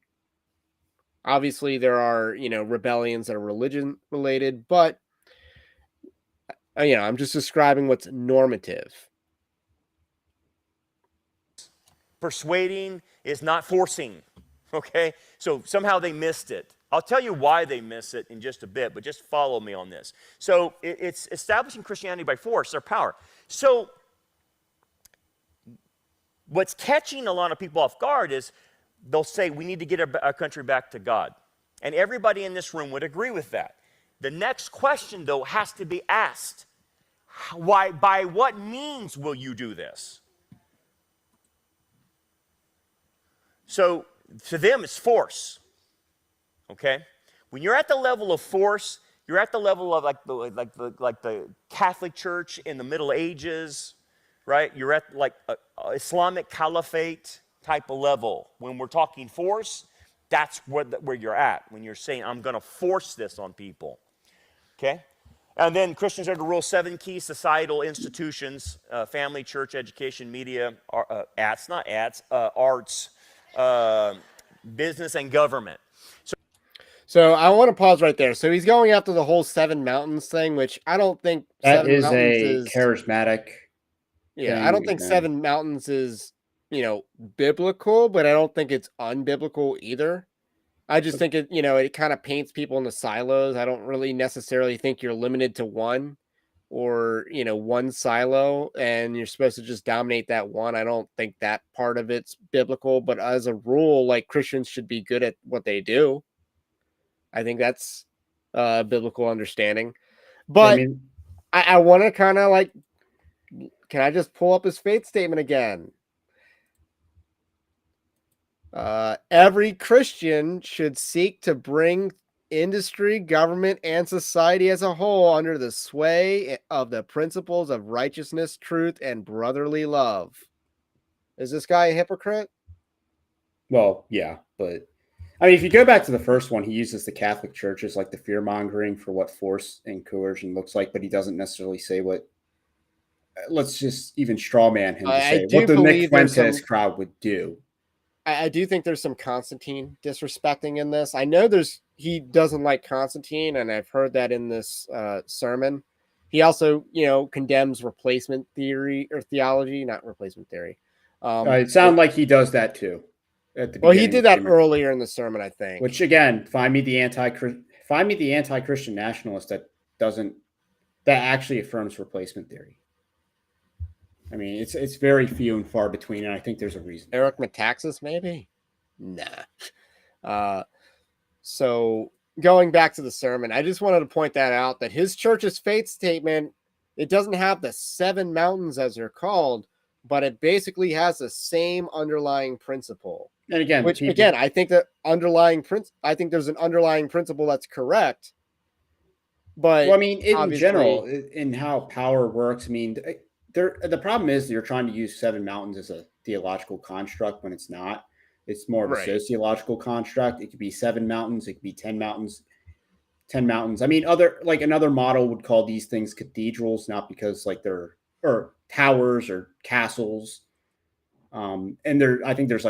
Obviously, there are rebellions that are religion related, but I'm just describing what's normative. Persuading is not forcing, okay? So somehow they missed it. I'll tell you why they miss it in just a bit, but just follow me on this. So it's establishing Christianity by force or power. So what's catching a lot of people off guard is they'll say, we need to get our country back to God. And everybody in this room would agree with that. The next question, though, has to be asked. Why, by what means will you do this? So to them, it's force. Okay? When you're at the level of force, you're at the level of like the Catholic Church in the Middle Ages, right? You're at like a Islamic caliphate type of level. When we're talking force, that's where you're at. When you're saying, I'm going to force this on people. Okay? And then Christians are to rule 7 key societal institutions: family, church, education, media, arts, business, and government. So I want to pause right there. So he's going after the whole 7 mountains thing, which I don't think that 7 is mountains a charismatic. Yeah, I don't think 7 mountains is, biblical, but I don't think it's unbiblical either. I just think it kind of paints people into silos. I don't really necessarily think you're limited to one or, one silo and you're supposed to just dominate that one. I don't think that part of it's biblical, but as a rule, like Christians should be good at what they do. I think that's biblical understanding. But I want to kind of like, can I just pull up his faith statement again? Every Christian should seek to bring industry, government, and society as a whole under the sway of the principles of righteousness, truth, and brotherly love. Is this guy a hypocrite? Well, yeah, but I mean, if you go back to the first one, he uses the Catholic Church as like the fear mongering for what force and coercion looks like, but he doesn't necessarily say what. Let's just even straw man him to say what the Nick Fuentes crowd would do. I do think there's some Constantine disrespecting in this. I know he doesn't like Constantine, and I've heard that in this sermon. He also, condemns replacement theory or theology, not replacement theory. It sounds like he does that too. At the beginning, he did that earlier in the sermon, I think. Which again, find me the anti-Christian nationalist that actually affirms replacement theory. I mean, it's very few and far between, and I think there's a reason. Eric Metaxas, maybe? Nah. So going back to the sermon, I just wanted to point that out, that his church's faith statement, it doesn't have the 7 mountains as they're called, but it basically has the same underlying principle. And again, I think I think there's an underlying principle that's correct. But well, I mean, in general, in how power works, I mean, the problem is you're trying to use 7 mountains as a theological construct when it's not. It's more of a sociological construct. It could be 7 mountains. It could be 10 mountains. 10 mountains. I mean, another model would call these things cathedrals, not because they're or towers or castles. And I think there's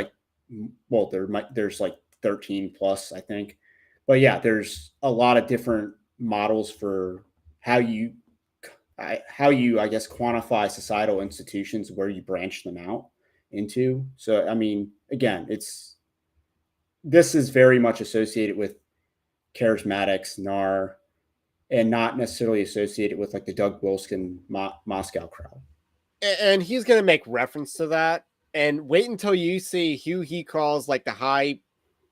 there's like 13 plus, I think. But yeah, there's a lot of different models for how you I guess quantify societal institutions, where you branch them out into. So I mean, again, this is very much associated with charismatics, NAR, and not necessarily associated with like the Doug Wilson Moscow crowd. And he's going to make reference to that. And wait until you see who he calls like the high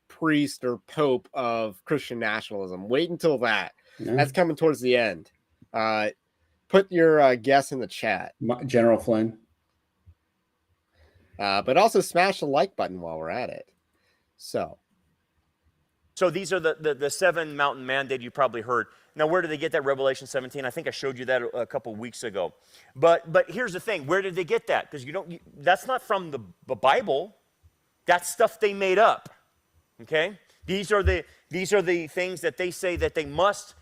priest or pope of Christian nationalism. Wait until that. Yeah. That's coming towards the end. Put your guess in the chat. General Flynn. But also smash the like button while we're at it. So these are the 7 mountain mandate you probably heard. Now, where did they get that? Revelation 17. I think I showed you that a couple weeks ago. But here's the thing: where did they get that? Because that's not from the Bible. That's stuff they made up. Okay, these are the things that they say that they must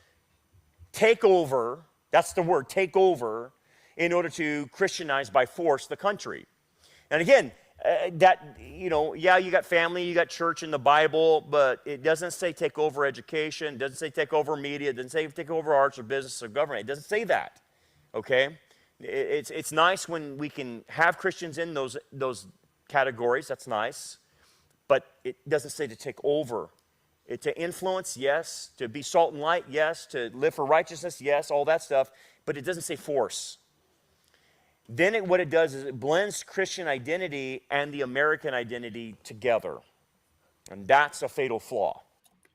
take over. That's the word, take over, in order to Christianize by force the country. And again, yeah, you got family, you got church in the Bible, but it doesn't say take over education, it doesn't say take over media, it doesn't say take over arts or business or government. It doesn't say that, okay? It's nice when we can have Christians in those categories, that's nice, but it doesn't say to take over. To influence, yes. To be salt and light, yes. To live for righteousness, yes, all that stuff, but it doesn't say force. Then what it does is it blends Christian identity and the American identity together. And that's a fatal flaw.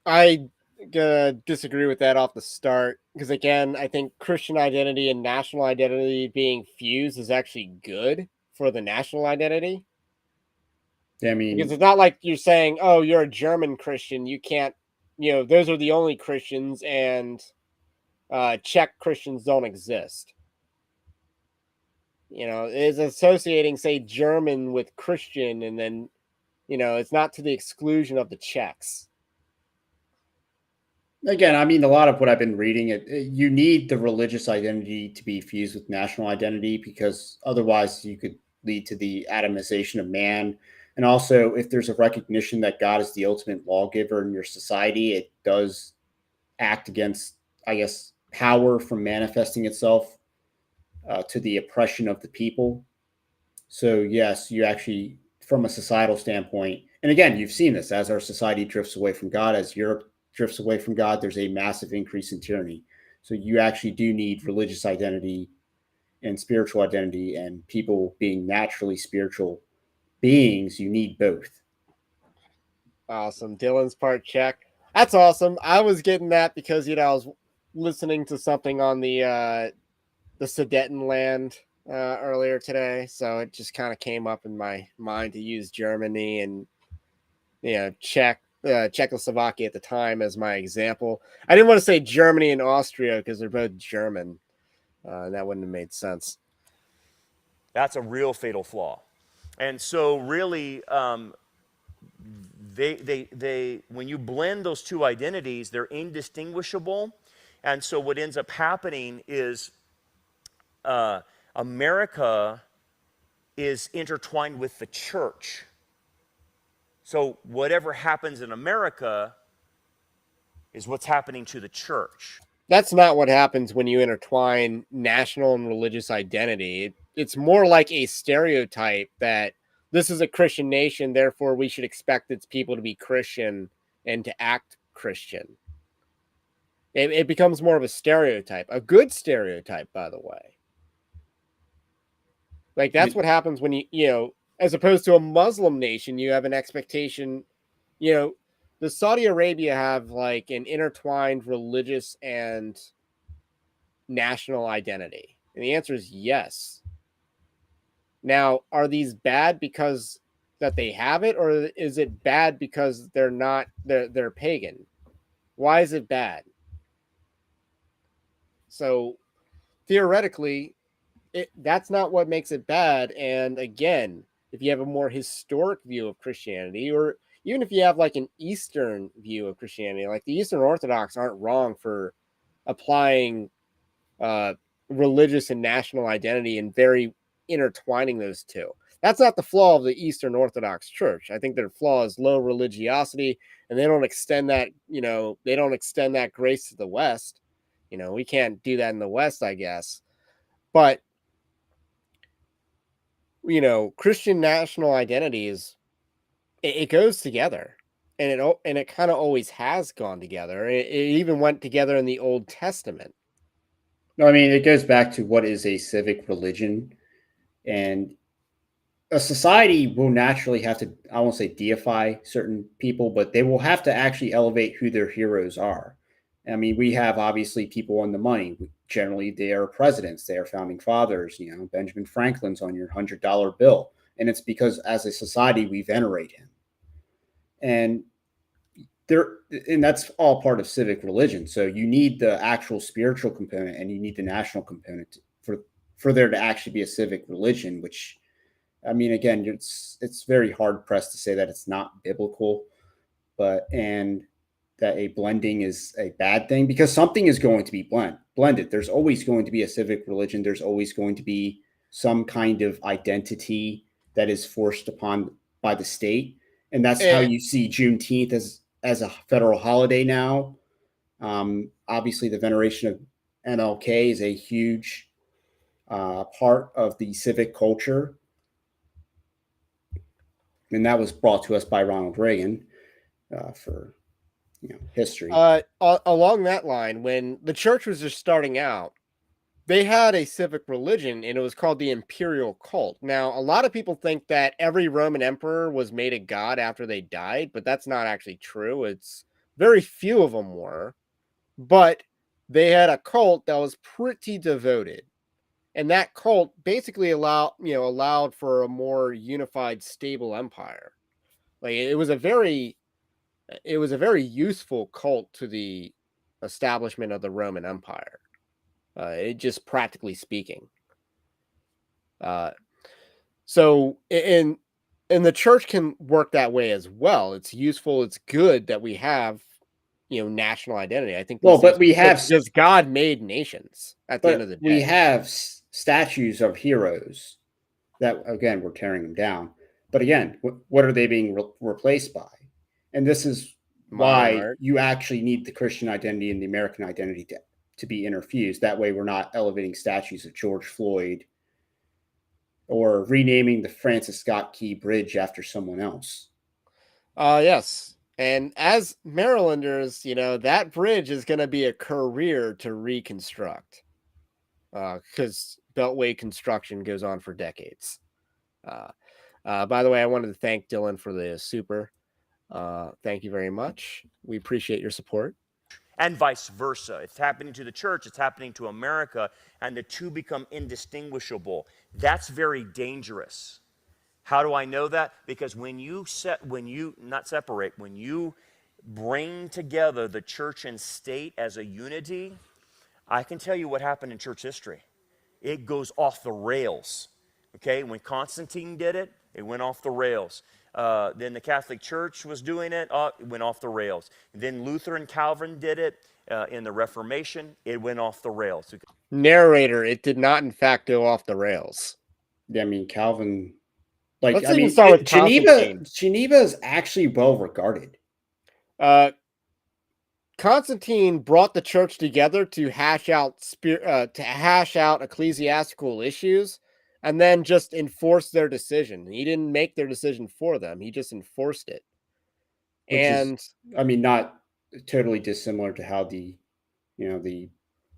I disagree with that off the start. Because again, I think Christian identity and national identity being fused is actually good for the national identity. I mean, because it's not like you're saying, oh, you're a German Christian. You can't, those are the only Christians and Czech Christians don't exist. Is associating, say, German with Christian, and then, it's not to the exclusion of the Czechs. Again, I mean, a lot of what I've been reading, you need the religious identity to be fused with national identity, because otherwise you could lead to the atomization of man. And also, if there's a recognition that God is the ultimate lawgiver in your society, it does act against, I guess, power from manifesting itself to the oppression of the people. So yes, you actually, from a societal standpoint, and again, you've seen this as our society drifts away from God, as Europe drifts away from God, there's a massive increase in tyranny. So you actually do need religious identity and spiritual identity, and people being naturally spiritual beings, you need both. Awesome. Dylan's part check. That's awesome. I was getting that because, I was listening to something on the Sudetenland earlier today, so it just kind of came up in my mind to use Germany and Czechoslovakia at the time as my example. I didn't want to say Germany and Austria because they're both German. That wouldn't have made sense. That's a real fatal flaw. And so really, they when you blend those two identities, they're indistinguishable. And so what ends up happening is America is intertwined with the church. So whatever happens in America is what's happening to the church. That's not what happens when you intertwine national and religious identity. It's more like a stereotype that this is a Christian nation, therefore we should expect its people to be Christian and to act Christian. It becomes more of a stereotype, a good stereotype, by the way. Like, that's what happens when as opposed to a Muslim nation, you have an expectation, the Saudi Arabia have like an intertwined religious and national identity. And the answer is yes. Now, are these bad because that they have it, or is it bad because they're pagan? Why is it bad? So theoretically, that's not what makes it bad. And again, if you have a more historic view of Christianity, or even if you have like an Eastern view of Christianity, like the Eastern Orthodox aren't wrong for applying religious and national identity and very intertwining those two. That's not the flaw of the Eastern Orthodox Church. I think their flaw is low religiosity, and they don't extend that, they don't extend that grace to the West. We can't do that in the West, I guess. But Christian national identity it goes together. and it kind of always has gone together. It even went together in the Old Testament. No, I mean, it goes back to what is a civic religion, and a society will naturally have to, I won't say deify certain people, but they will have to actually elevate who their heroes are. I mean, we have obviously people on the money. Generally, they are presidents, they are founding fathers. You know, Benjamin Franklin's on your $100 bill, and it's because as a society we venerate him, and there, and that's all part of civic religion. So you need the actual spiritual component, and you need the national component for there to actually be a civic religion, which, I mean, again, it's very hard pressed to say that it's not biblical, but and that a blending is a bad thing, because something is going to be blended. There's always going to be a civic religion. There's always going to be some kind of identity that is forced upon by the state, and that's how Eh, you see Juneteenth as a federal holiday now. Obviously, the veneration of MLK is a huge part of the civic culture, and that was brought to us by Ronald Reagan for history. Along that line, when the church was just starting out, they had a civic religion, and it was called the imperial cult. Now, a lot of people think that every Roman emperor was made a god after they died, but that's not actually true. It's very few of them were, but they had a cult that was pretty devoted. And that cult basically allowed for a more unified, stable empire. Like it was a very useful cult to the establishment of the Roman Empire. It just practically speaking. Uh, so and the church can work that way as well. It's useful. It's good that we have national identity. I think Well, these things but we are good have because God made nations at the end of the day. statues of heroes that, again, we're tearing them down. But again, what are they being replaced by? And this is Modern why art. you actually need the Christian identity and the American identity to be interfused. That way, we're not elevating statues of George Floyd or renaming the Francis Scott Key Bridge after someone else. Yes. And as Marylanders, that bridge is going to be a career to reconstruct because Beltway construction goes on for decades. By the way, I wanted to thank Dylan for the super. Thank you very much. We appreciate your support. And vice versa. It's happening to the church, it's happening to America, and the two become indistinguishable. That's very dangerous. How do I know that? Because when you bring together the church and state as a unity, I can tell you what happened in church history. It goes off the rails. Okay, when Constantine did it, it went off the rails. Then the Catholic Church was doing it, it went off the rails. Then Luther and Calvin did it in the Reformation, it went off the rails. Narrator, it did not, in fact, go off the rails. Yeah, I mean, Calvin. Let's even start with Constantine. Geneva is actually well regarded. Constantine brought the church together to hash out ecclesiastical issues, and then just enforce their decision. He didn't make their decision for them; he just enforced it. Which is, I mean, not totally dissimilar to how the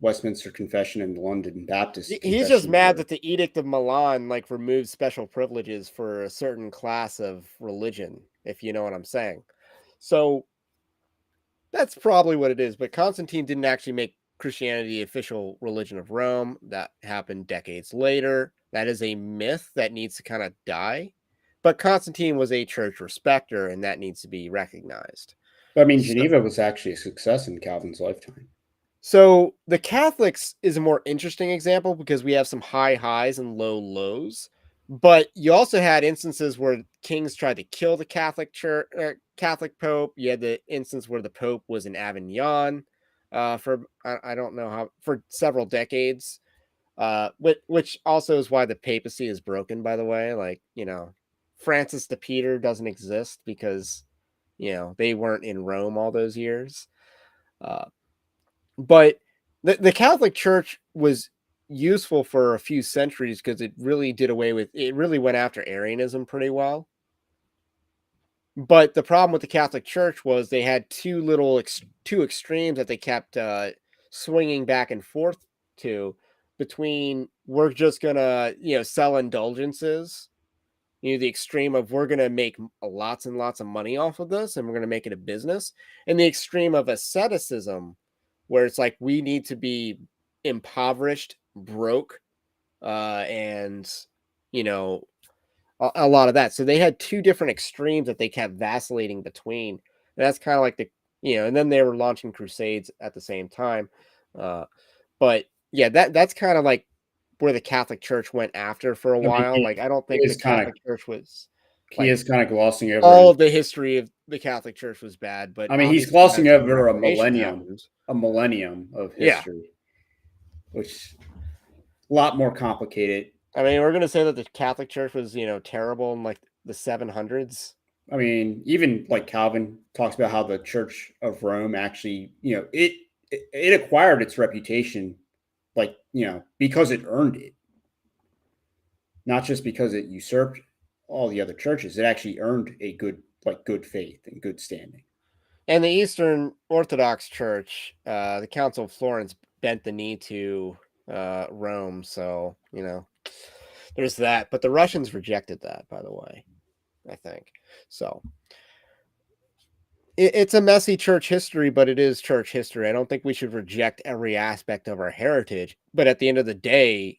Westminster Confession and the London Baptist he's Confession just mad that the Edict of Milan removes special privileges for a certain class of religion, if you know what I'm saying. So that's probably what it is. But Constantine didn't actually make Christianity the official religion of Rome. That happened decades later. That is a myth that needs to kind of die. But Constantine was a church respecter, and that needs to be recognized. I mean, Geneva was actually a success in Calvin's lifetime. So the Catholics is a more interesting example because we have some high highs and low lows. But you also had instances where kings tried to kill the Catholic Church, Catholic Pope. You had the instance where the Pope was in Avignon for I don't know how, for several decades. Which also is why the papacy is broken. By the way, Francis the Peter doesn't exist because they weren't in Rome all those years. But the Catholic Church was useful for a few centuries because it really went after Arianism pretty well. But the problem with the Catholic Church was they had two extremes that they kept swinging back and forth to, between we're just gonna sell indulgences, the extreme of we're gonna make lots and lots of money off of this and we're gonna make it a business, and the extreme of asceticism, where it's like we need to be impoverished, broke, and you know a lot of that. So they had two different extremes that they kept vacillating between. And that's kind of like and then they were launching crusades at the same time. Uh, but yeah, that's kind of like where the Catholic Church went after for a I mean, while. Like, I don't he think the is kind of Catholic Church was he like is kind of glossing over. all of the history of the Catholic Church was bad, but I mean, he's obviously glossing that's when the over Reformation happened. a millennium of Yeah. history, which a lot more complicated. I mean, we're gonna say that the Catholic Church was, terrible in like the 700s. I mean, even like Calvin talks about how the Church of Rome actually, it acquired its reputation, like, because it earned it, not just because it usurped all the other churches. It actually earned a good faith and good standing. And the Eastern Orthodox Church, the Council of Florence bent the knee to Rome. So, there's that. But the Russians rejected that, by the way, I think. So it's a messy church history, but it is church history. I don't think we should reject every aspect of our heritage. But at the end of the day,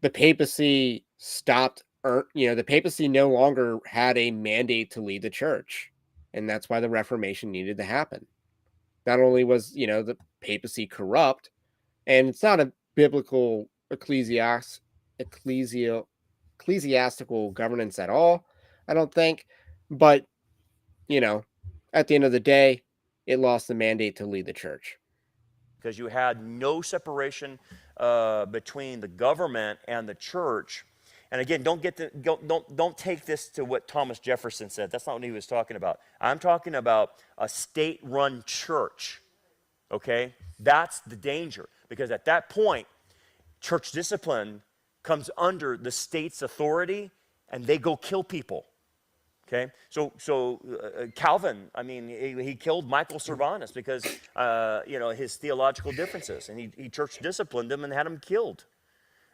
the papacy the papacy no longer had a mandate to lead the church. And that's why the Reformation needed to happen. Not only was, the papacy corrupt, and it's not a biblical ecclesiastical governance at all, I don't think. But, at the end of the day, it lost the mandate to lead the church. Because you had no separation between the government and the church. And again, don't take this to what Thomas Jefferson said. That's not what he was talking about. I'm talking about a state-run church. Okay? That's the danger. Because at that point, church discipline comes under the state's authority, and they go kill people. Okay, so Calvin, I mean, he killed Michael Servanus because his theological differences, and he church disciplined him and had him killed.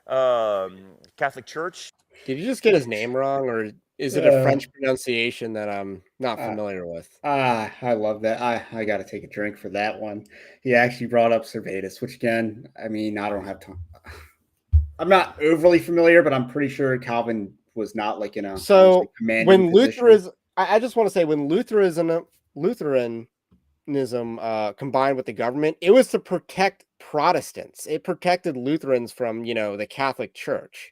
Catholic Church. Did you just get his name wrong, or is it a French pronunciation that I'm not familiar with? I love that. I got to take a drink for that one. He actually brought up Servetus, which again, I mean, I don't have time. I'm not overly familiar, but I'm pretty sure Calvin was not like in a when position. I just want to say when Lutheranism combined with the government, it was to protect Protestants. It protected Lutherans from the Catholic Church,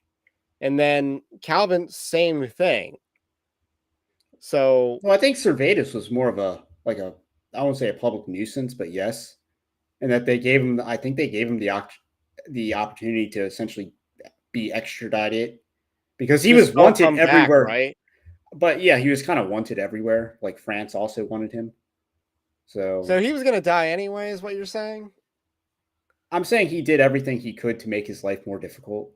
and then Calvin, same thing. So, well, I think Servetus was more of I won't say a public nuisance, but yes, and that they gave him. I think they gave him the opportunity to essentially be extradited because he was wanted everywhere, right? But yeah, he was kind of wanted everywhere. Like France also wanted him. So he was going to die anyway, is what you're saying? I'm saying he did everything he could to make his life more difficult.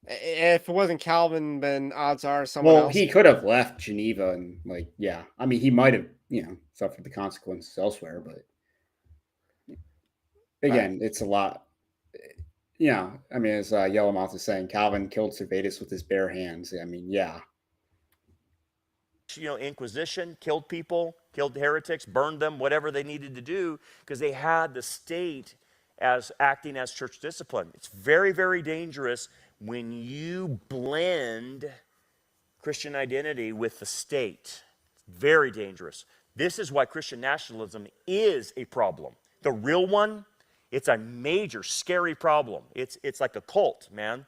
If it wasn't Calvin, then odds are someone else. He could have left Geneva and I mean, he might have, suffered the consequences elsewhere, but again, It's a lot. Yeah, I mean, as Yellowmouth is saying, Calvin killed Servetus with his bare hands. I mean, yeah. Inquisition, killed people, killed heretics, burned them, whatever they needed to do, because they had the state as acting as church discipline. It's very, very dangerous when you blend Christian identity with the state. It's very dangerous. This is why Christian nationalism is a problem. The real one, it's a major, scary problem. It's like a cult, man.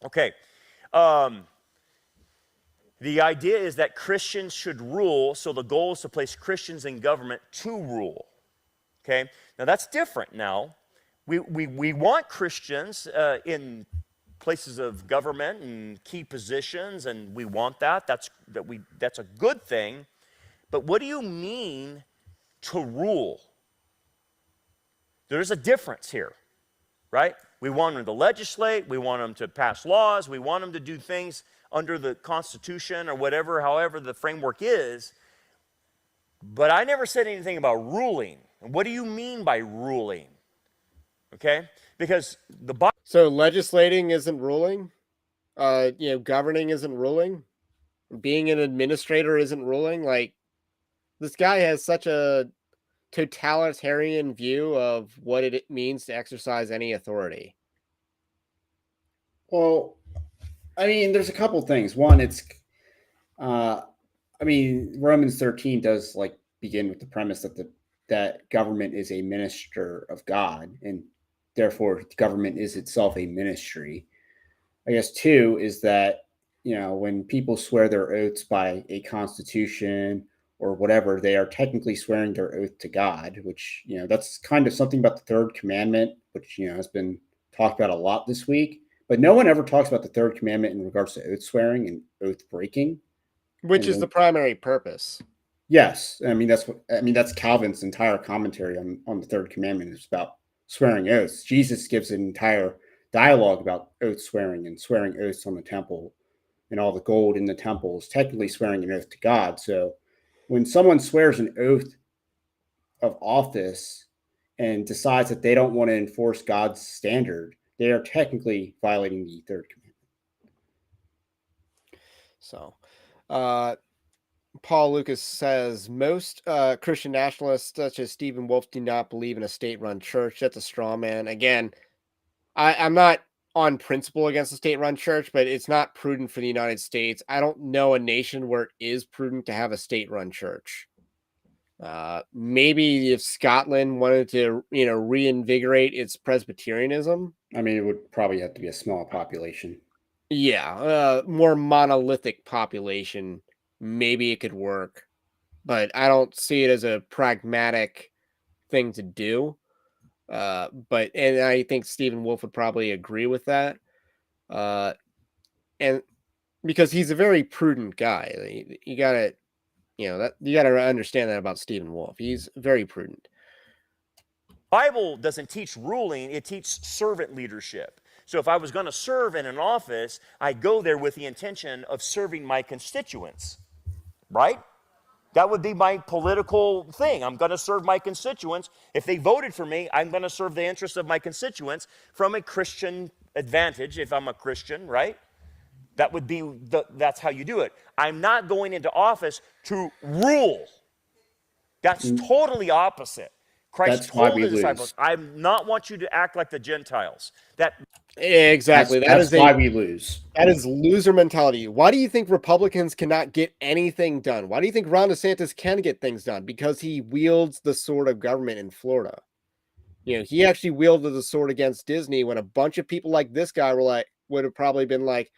Okay. The idea is that Christians should rule, so the goal is to place Christians in government to rule. Okay? Now that's different now. We want Christians in places of government and key positions, and we want that. That's a good thing. But what do you mean to rule? There's a difference here, right? We want them to legislate. We want them to pass laws. We want them to do things under the Constitution or whatever, however the framework is. But I never said anything about ruling. And what do you mean by ruling? Okay? Because the Bible. So legislating isn't ruling. Governing isn't ruling. Being an administrator isn't ruling. Like, this guy has such a totalitarian view of what it means to exercise any authority. Well, I mean, there's a couple things. One, it's, Romans 13 does like begin with the premise that that government is a minister of God, and therefore government is itself a ministry. I guess two is that, when people swear their oaths by a constitution or whatever, they are technically swearing their oath to God, which, that's kind of something about the third commandment, which, has been talked about a lot this week. But no one ever talks about the third commandment in regards to oath swearing and oath breaking. Which is the primary purpose. Yes. That's Calvin's entire commentary on the third commandment is about swearing oaths. Jesus gives an entire dialogue about oath swearing and swearing oaths on the temple, and all the gold in the temple is technically swearing an oath to God. So when someone swears an oath of office and decides that they don't want to enforce God's standard, they are technically violating the third commandment. So, Paul Lucas says most Christian nationalists, such as Stephen Wolfe, do not believe in a state-run church. That's a straw man. Again, I'm not on principle against the state-run church, but it's not prudent for the United States. I don't know a nation where it is prudent to have a state-run church. Maybe if Scotland wanted to, reinvigorate its Presbyterianism. It would probably have to be a small population. Yeah, more monolithic population. Maybe it could work, but I don't see it as a pragmatic thing to do. And I think Stephen Wolfe would probably agree with that. And because he's a very prudent guy, you gotta, you gotta understand that about Stephen Wolfe. He's very prudent. Bible doesn't teach ruling, it teaches servant leadership. So if I was going to serve in an office, I'd go there with the intention of serving my constituents, right? That would be my political thing. I'm going to serve my constituents. If they voted for me, I'm going to serve the interests of my constituents from a Christian advantage, if I'm a Christian, right? That would be, that's how you do it. I'm not going into office to rule. That's totally opposite. Christ told the disciples, I not want you to act like the Gentiles. Exactly. That's why we lose. That is loser mentality. Why do you think Republicans cannot get anything done? Why do you think Ron DeSantis can get things done? Because he wields the sword of government in Florida. He actually wielded the sword against Disney when a bunch of people like this guy would have probably been like,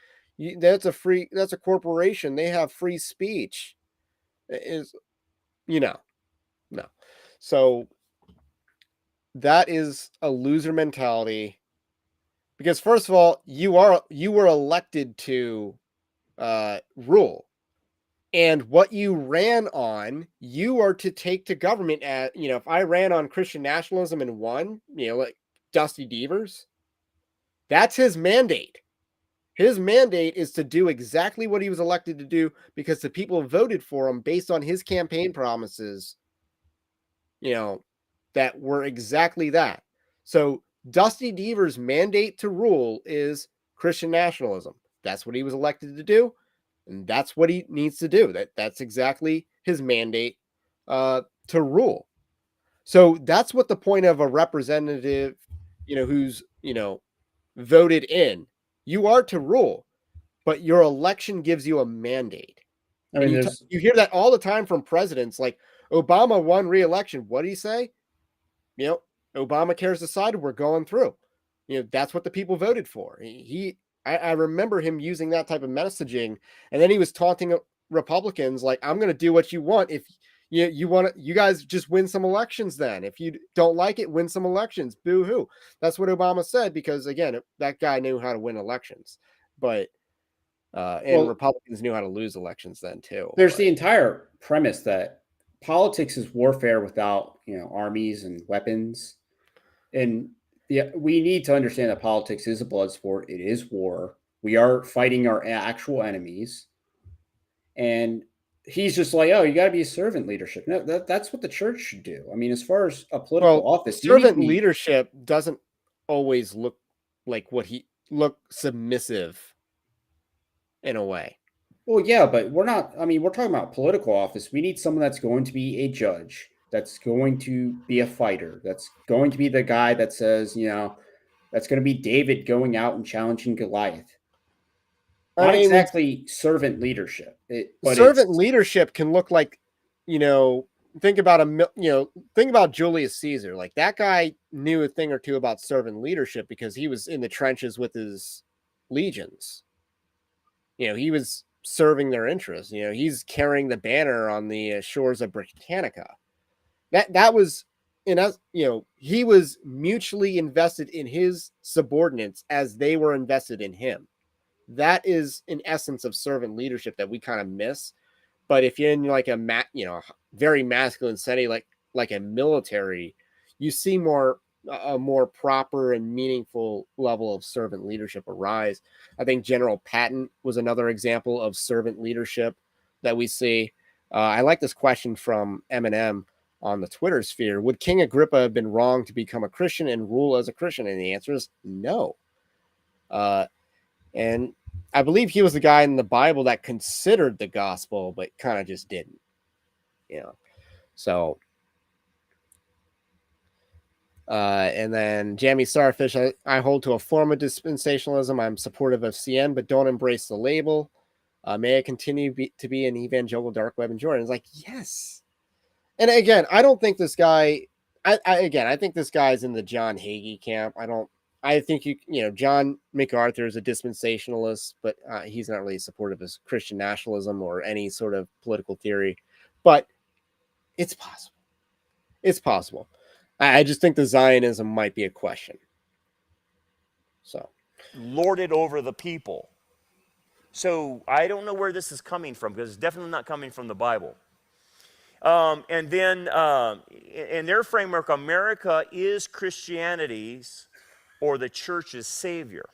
that's a corporation. They have free speech. No. So that is a loser mentality. Because first of all, you were elected to rule, and what you ran on, you are to take to government. If I ran on Christian nationalism and won, like Dusty Devers, that's his mandate. His mandate is to do exactly what he was elected to do because the people voted for him based on his campaign promises. That were exactly that. So Dusty Devers' mandate to rule is Christian nationalism. That's what he was elected to do, and that's what he needs to do. That's exactly his mandate to rule. So that's what the point of a representative, who's voted in. You are to rule, but your election gives you a mandate. You hear that all the time from presidents. Like Obama won re-election. What did he say? Obamacare's decided, we're going through. That's what the people voted for. I remember him using that type of messaging, and then he was taunting Republicans like, I'm going to do what you want. If you guys just win some elections. Then if you don't like it, win some elections. Boo hoo. That's what Obama said, because again, that guy knew how to win elections, but Republicans knew how to lose elections then too. There's the entire premise that politics is warfare without, armies and weapons. And we need to understand that politics is a blood sport. It is war. We are fighting our actual enemies. And he's just like, oh, you got to be a servant leadership. No, that's what the church should do. I mean, as far as a political Well, office, you need to servant be. leadership doesn't always look like look submissive in a way. Well, yeah, but we're not. I mean, we're talking about political office. We need someone that's going to be a judge, that's going to be a fighter, that's going to be the guy that says, that's going to be David going out and challenging Goliath. I Not mean, exactly servant leadership, but servant it's. leadership can look like, you know, think about think about Julius Caesar. Like that guy knew a thing or two about servant leadership because he was in the trenches with his legions. He was serving their interests. He's carrying the banner on the shores of Britannica. That was in us. He was mutually invested in his subordinates as they were invested in him. That is an essence of servant leadership that we kind of miss. But if you're in like very masculine setting, like a military, you see a more proper and meaningful level of servant leadership arise. I think General Patton was another example of servant leadership that we see. I like this question from Eminem on the Twitter sphere. Would King Agrippa have been wrong to become a Christian and rule as a Christian? And the answer is no. And I believe he was the guy in the Bible that considered the gospel, but kind of just didn't. So, and then Jamie Starfish, I hold to a form of dispensationalism. I'm supportive of CN, but don't embrace the label. May I continue to be an evangelical dark web and Jordan? It's like, yes. And again, I don't think this guy, I think this guy's in the John Hagee camp. I think John MacArthur is a dispensationalist, but he's not really supportive of Christian nationalism or any sort of political theory. But it's possible. It's possible. I just think the Zionism might be a question. So, Lorded over the people. So I don't know where this is coming from because it's definitely not coming from the Bible. And then in their framework, America is Christianity's or the church's savior.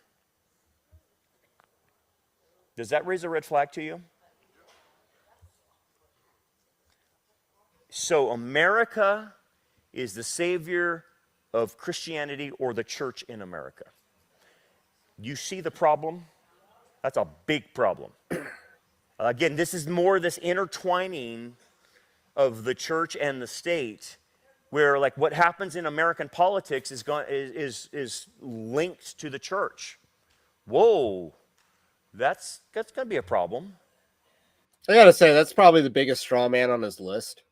Does that raise a red flag to you? So America is the savior of Christianity or the church in America. You see the problem? That's a big problem. Again, this is more this intertwining of the church and the state, where like what happens in American politics is linked to the church. Whoa, that's going to be a problem. I gotta say that's probably the biggest straw man on his list.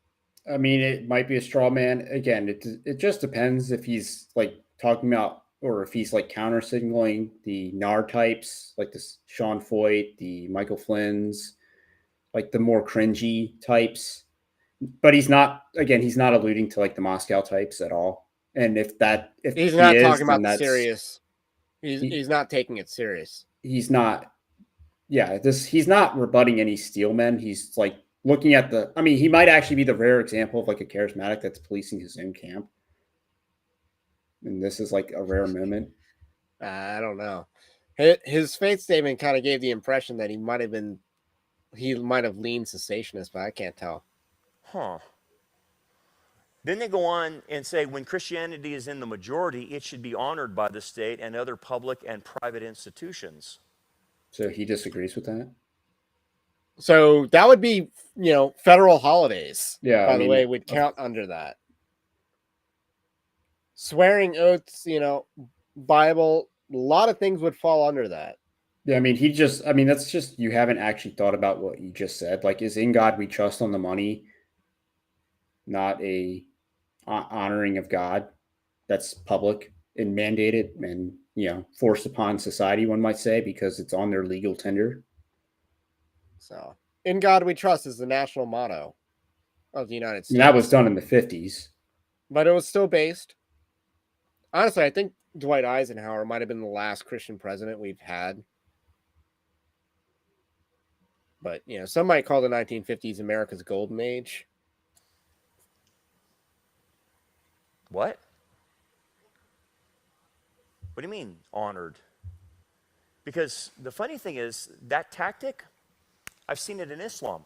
I mean, it might be a straw man. Again, it just depends if he's like talking about, or if he's like counter signaling the NAR types, like this Sean Foyt, the Michael Flynn's, like the more cringy types. But he's not. Again, he's not alluding to like the Moscow types at all. And if He's he not is, talking then about the that's serious. He's not taking it serious. he's not. Yeah, he's not rebutting any steelmen. He's like looking at the. I mean, he might actually be the rare example of like a charismatic that's policing his own camp. And this is like a rare moment. I don't know. His faith statement kind of gave the impression that he might have leaned cessationist, but I can't tell. Huh. Then they go on and say when Christianity is in the majority, it should be honored by the state and other public and private institutions. So he disagrees with that. So that would be, federal holidays. Yeah, by the way, would count under that. Swearing oaths, Bible, a lot of things would fall under that. Yeah, I mean, that's just, you haven't actually thought about what you just said. Like, is in God we trust on the money not a honoring of God that's public and mandated and, forced upon society, one might say, because it's on their legal tender? So, in God we trust is the national motto of the United States. And that was done in the 50s. But it was still based. Honestly, I think Dwight Eisenhower might have been the last Christian president we've had. But, some might call the 1950s America's golden age. What? What do you mean, honored? Because the funny thing is, that tactic, I've seen it in Islam.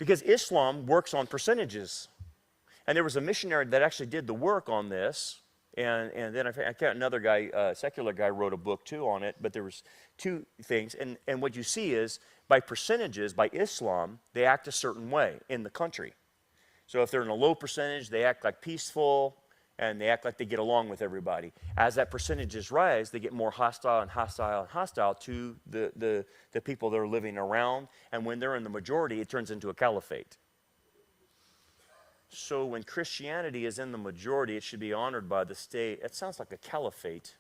Because Islam works on percentages. And there was a missionary that actually did the work on this. And then another guy, secular guy, wrote a book too on it. But there was two things. And what you see is, by percentages, by Islam, they act a certain way in the country. So if they're in a low percentage, they act like peaceful, and they act like they get along with everybody. As that percentages rise, they get more hostile and hostile and hostile to the people that are living around. And when they're in the majority, it turns into a caliphate. So when Christianity is in the majority, it should be honored by the state. It sounds like a caliphate.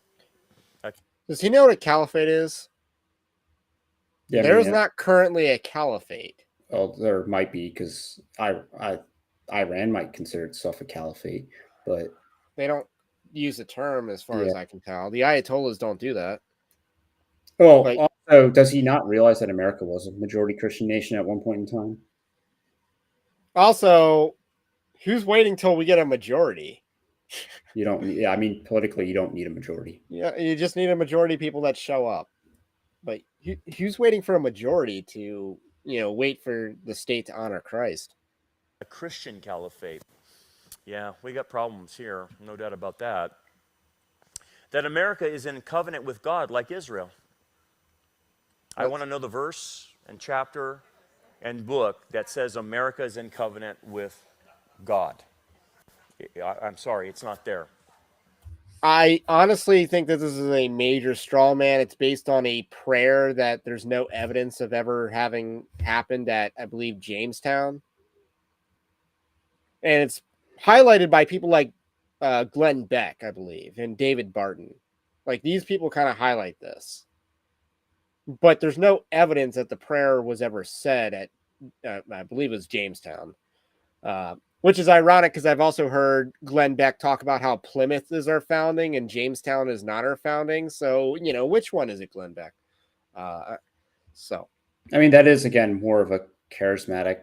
Does he know what a caliphate is? Yeah, There is not currently a caliphate. Well, there might be, because Iran might consider itself a caliphate, but they don't use the term, as far as I can tell. The Ayatollahs don't do that. Well, also, does he not realize that America was a majority Christian nation at one point in time? Also, who's waiting till we get a majority? You don't. Yeah, I mean, politically, you don't need a majority. Yeah, you just need a majority of people that show up. But who's waiting for a majority to, wait for the state to honor Christ? A Christian caliphate. Yeah, we got problems here, no doubt about that. That America is in covenant with God like Israel. I want to know the verse and chapter and book that says America is in covenant with God. I'm sorry, it's not there. I honestly think that this is a major straw man. It's based on a prayer that there's no evidence of ever having happened at, I believe, Jamestown. And it's highlighted by people like Glenn Beck, I believe, and David Barton. Like, these people kind of highlight this. But there's no evidence that the prayer was ever said at, I believe it was Jamestown. Which is ironic, because I've also heard Glenn Beck talk about how Plymouth is our founding and Jamestown is not our founding. So, which one is it, Glenn Beck? So, I mean, that is, again, more of a charismatic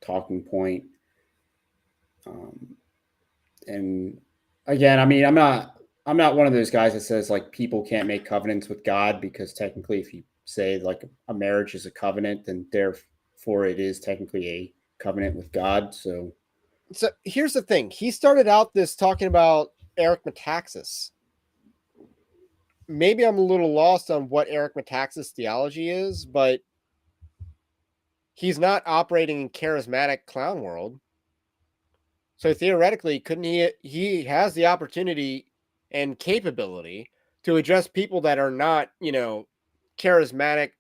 talking point. And again, I mean, I'm not one of those guys that says, like, people can't make covenants with God, because technically, if you say, like, a marriage is a covenant, then therefore it is technically a covenant with God. So here's the thing. He started out this talking about Eric Metaxas. Maybe I'm a little lost on what Eric Metaxas' theology is, but he's not operating in charismatic clown world. So theoretically, couldn't he has the opportunity and capability to address people that are not, charismatic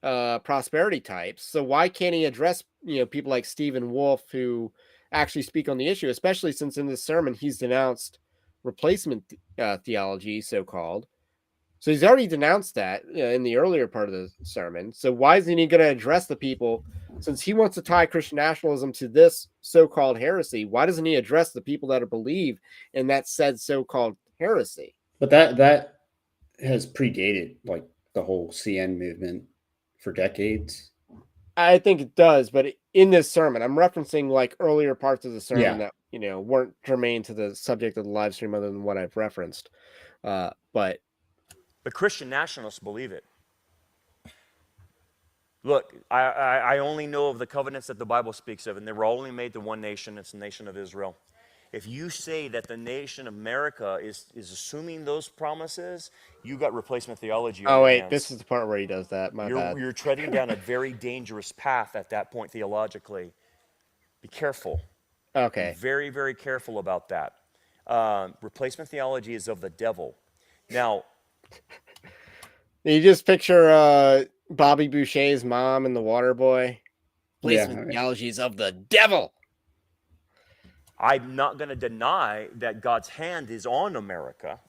prosperity types. So why can't he address, people like Stephen Wolfe, who actually speak on the issue, especially since in this sermon he's denounced replacement theology, so-called. So he's already denounced that in the earlier part of the sermon. So why isn't he going to address the people, since he wants to tie Christian nationalism to this so-called heresy? Why doesn't he address the people that believe in that said so-called heresy? But that has predated, like, the whole CN movement for decades. I think it does, but in this sermon, I'm referencing like earlier parts of the sermon that weren't germane to the subject of the live stream, other than what I've referenced. But Christian nationalists believe it. Look, I only know of the covenants that the Bible speaks of, and they were only made to one nation. It's the nation of Israel. If you say that the nation of America is assuming those promises, you got replacement theology on your hands. This is the part where he does that. My bad. You're treading down a very dangerous path at that point theologically. Be careful. Okay. Be very, very careful about that. Replacement theology is of the devil. Now, you just picture Bobby Boucher's mom and the water boy. Replacement theology is of the devil. I'm not going to deny that God's hand is on America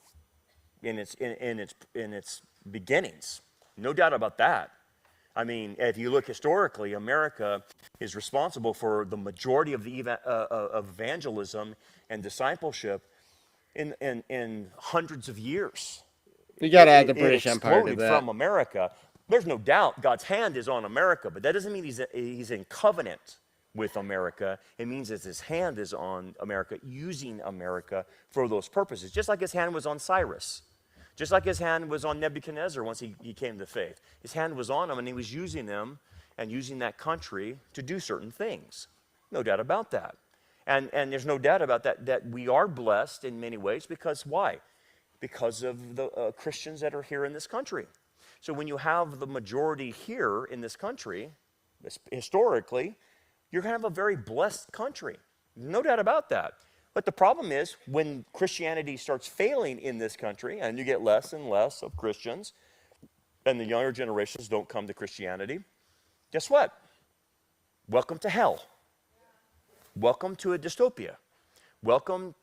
in its beginnings. No doubt about that. I mean, if you look historically, America is responsible for the majority of the of evangelism and discipleship in hundreds of years. You got to add the British Empire to that. From America. There's no doubt God's hand is on America, but that doesn't mean he's in covenant with America. It means that his hand is on America, using America for those purposes. Just like his hand was on Cyrus. Just like his hand was on Nebuchadnezzar once he came to faith. His hand was on him, and he was using them and using that country to do certain things. No doubt about that. And there's no doubt about that we are blessed in many ways because why? Because of the Christians that are here in this country. So when you have the majority here in this country, historically, you're going to have a very blessed country. No doubt about that. But the problem is when Christianity starts failing in this country and you get less and less of Christians and the younger generations don't come to Christianity, guess what? Welcome to hell. Welcome to a dystopia. Welcome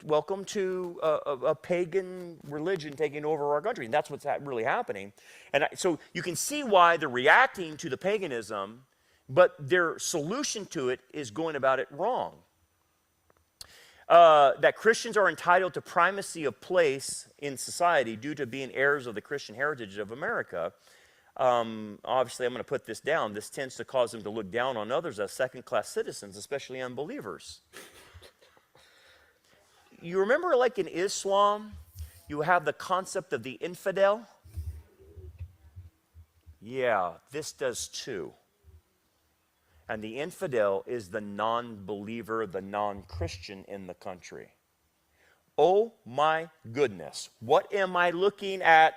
to a pagan religion taking over our country. And that's what's really happening. And so you can see why they're reacting to the paganism, but their solution to it is going about it wrong. That Christians are entitled to primacy of place in society due to being heirs of the Christian heritage of America. Obviously, I'm going to put this down. This tends to cause them to look down on others as second-class citizens, especially unbelievers. You remember, like in Islam, you have the concept of the infidel? Yeah, this does too. And the infidel is the non-believer, the non-Christian in the country. Oh my goodness. What am I looking at?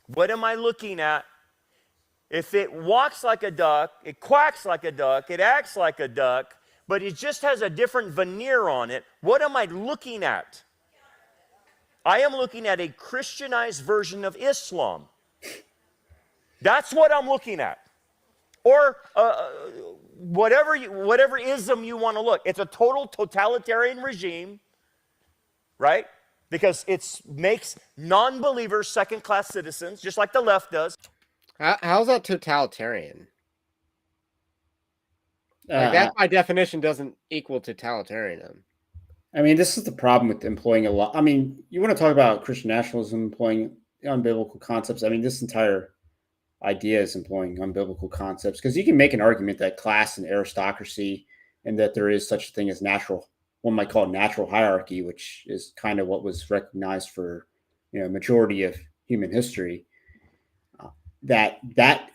What am I looking at? If it walks like a duck, it quacks like a duck, it acts like a duck, but it just has a different veneer on it, what am I looking at? I am looking at a Christianized version of Islam. That's what I'm looking at. Or whatever ism you want to look. It's a total totalitarian regime, right? Because it makes non-believers second-class citizens, just like the left does. How's that totalitarian? Like that, by definition, doesn't equal totalitarianism. I mean, this is the problem with employing a lot. I mean, you want to talk about Christian nationalism employing unbiblical concepts. I mean, this entire idea is employing unbiblical concepts because you can make an argument that class and aristocracy and that there is such a thing as natural, one might call it natural hierarchy, which is kind of what was recognized for, majority of human history. That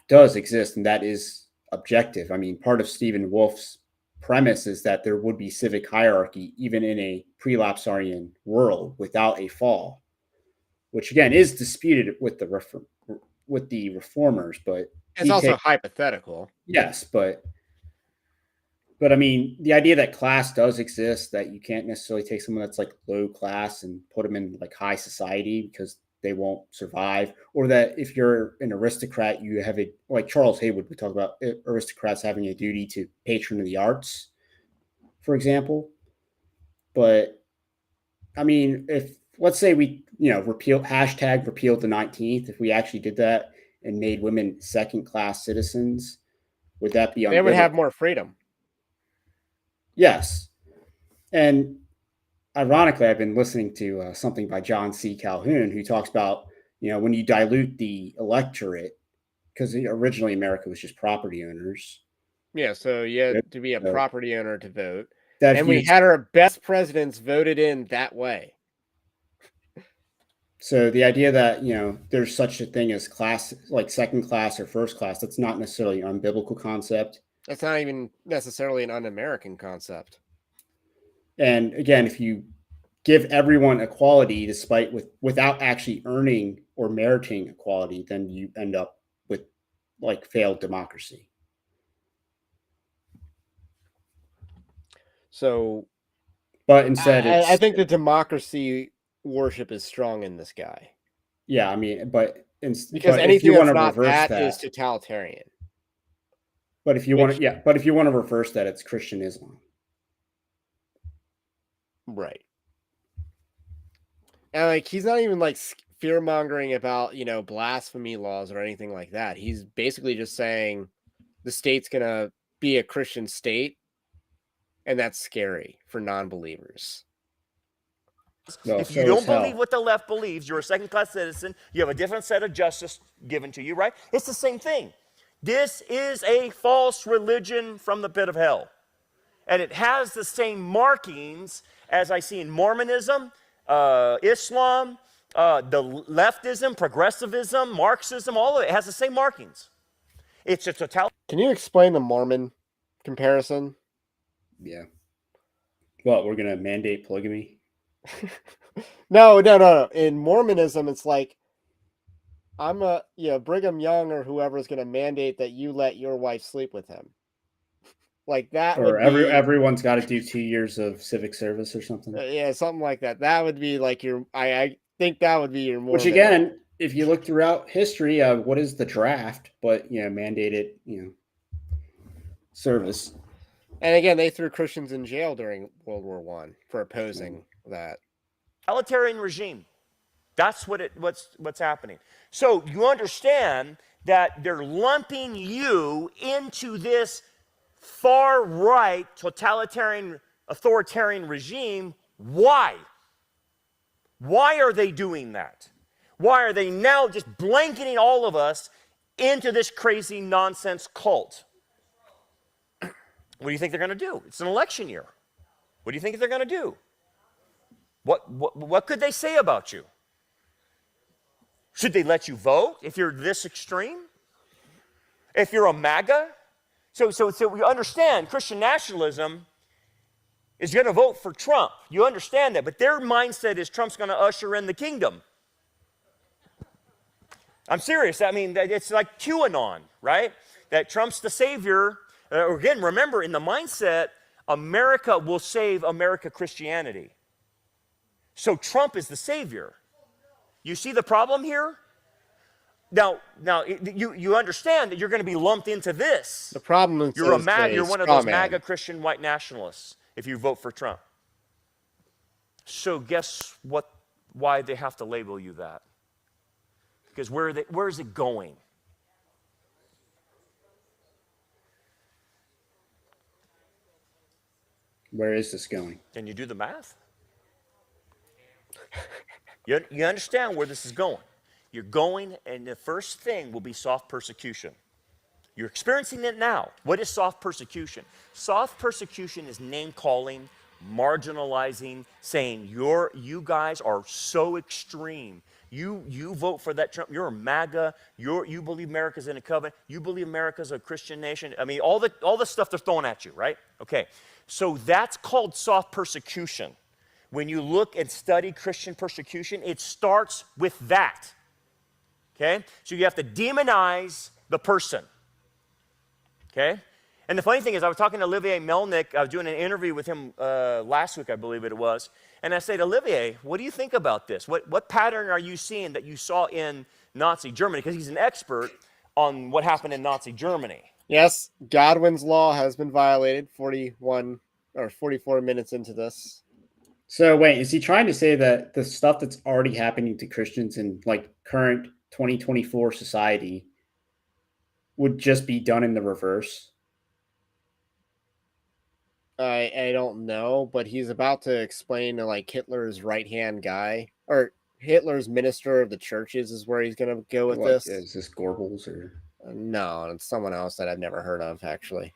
does exist and that is objective. I mean, part of Stephen Wolf's premise is that there would be civic hierarchy even in a prelapsarian world without a fall, which again is disputed with the reformers, but it's also hypothetical. Yes, but I mean, the idea that class does exist, that you can't necessarily take someone that's like low class and put them in like high society because they won't survive, or that if you're an aristocrat, you have like Charles Haywood would talk about aristocrats having a duty to patron of the arts, for example. But I mean, if let's say we, repealed the 19th, if we actually did that and made women second-class citizens, would that be? They would have more freedom. Yes, and ironically, I've been listening to something by John C. Calhoun, who talks about, when you dilute the electorate, because originally America was just property owners. Yeah, so you had to be a property owner to vote. And we had our best presidents voted in that way. So the idea that, there's such a thing as class, like second class or first class, that's not necessarily an unbiblical concept. That's not even necessarily an un-American concept. And again, if you give everyone equality without actually earning or meriting equality, then you end up with like failed democracy. So, but instead, I think the democracy worship is strong in this guy. Yeah, I mean, because anything that's not that is totalitarian. But if you want to reverse that, it's Christian Islam. Right. And like he's not even like fear mongering about, blasphemy laws or anything like that. He's basically just saying the state's gonna be a Christian state, and that's scary for non-believers. If you don't believe what the left believes, you're a second-class citizen, you have a different set of justice given to you, right? It's the same thing. This is a false religion from the pit of hell. And it has the same markings as I see in Mormonism, Islam, the leftism, progressivism, Marxism, all of it has the same markings. It's a totalitarian. Can you explain the Mormon comparison? Yeah. What, we're going to mandate polygamy? No. In Mormonism, it's like Brigham Young or whoever is going to mandate that you let your wife sleep with him. Like that Or would be everyone's got to do 2 years of civic service or something. yeah, something like that. That would be like your. I think that would be your Mormon. Which again, if you look throughout history, what is the draft? But mandated, service. And again, they threw Christians in jail during World War I for opposing that. Totalitarian regime. That's what's happening. So you understand that they're lumping you into this far right totalitarian authoritarian regime. Why? Why are they doing that? Why are they now just blanketing all of us into this crazy nonsense cult? What do you think they're going to do? It's an election year. What do you think they're going to do? What could they say about you? Should they let you vote if you're this extreme? If you're a MAGA? So we understand Christian nationalism is going to vote for Trump. You understand that, but their mindset is Trump's going to usher in the kingdom. I'm serious. I mean, it's like QAnon, right? That Trump's the savior. Again, remember, in the mindset, America will save America Christianity. So Trump is the savior. You see the problem here? Now, you understand that you're going to be lumped into this. The problem is you're one of those MAGA Christian white nationalists if you vote for Trump. So guess what? Why they have to label you that? Because where is it going? Where is this going? Can you do the math? You understand where this is going. You're going, and the first thing will be soft persecution. You're experiencing it now. What is soft persecution? Soft persecution is name-calling, marginalizing, saying you guys are so extreme. You vote for that Trump. You're a MAGA. You believe America's in a covenant. You believe America's a Christian nation. I mean, all the stuff they're throwing at you, right? Okay, so that's called soft persecution. When you look and study Christian persecution, it starts with that. Okay? So you have to demonize the person. Okay? And the funny thing is, I was talking to Olivier Melnick. I was doing an interview with him last week, I believe it was. And I said, Olivier, what do you think about this? What pattern are you seeing that you saw in Nazi Germany? Because he's an expert on what happened in Nazi Germany. Yes, Godwin's law has been violated 41 or 44 minutes into this. So wait, is he trying to say that the stuff that's already happening to Christians in like current 2024 society would just be done in the reverse? I don't know, but he's about to explain to like Hitler's right-hand guy, or Hitler's minister of the churches is where he's going to go with this. Is this Goebbels or? No, it's someone else that I've never heard of, actually.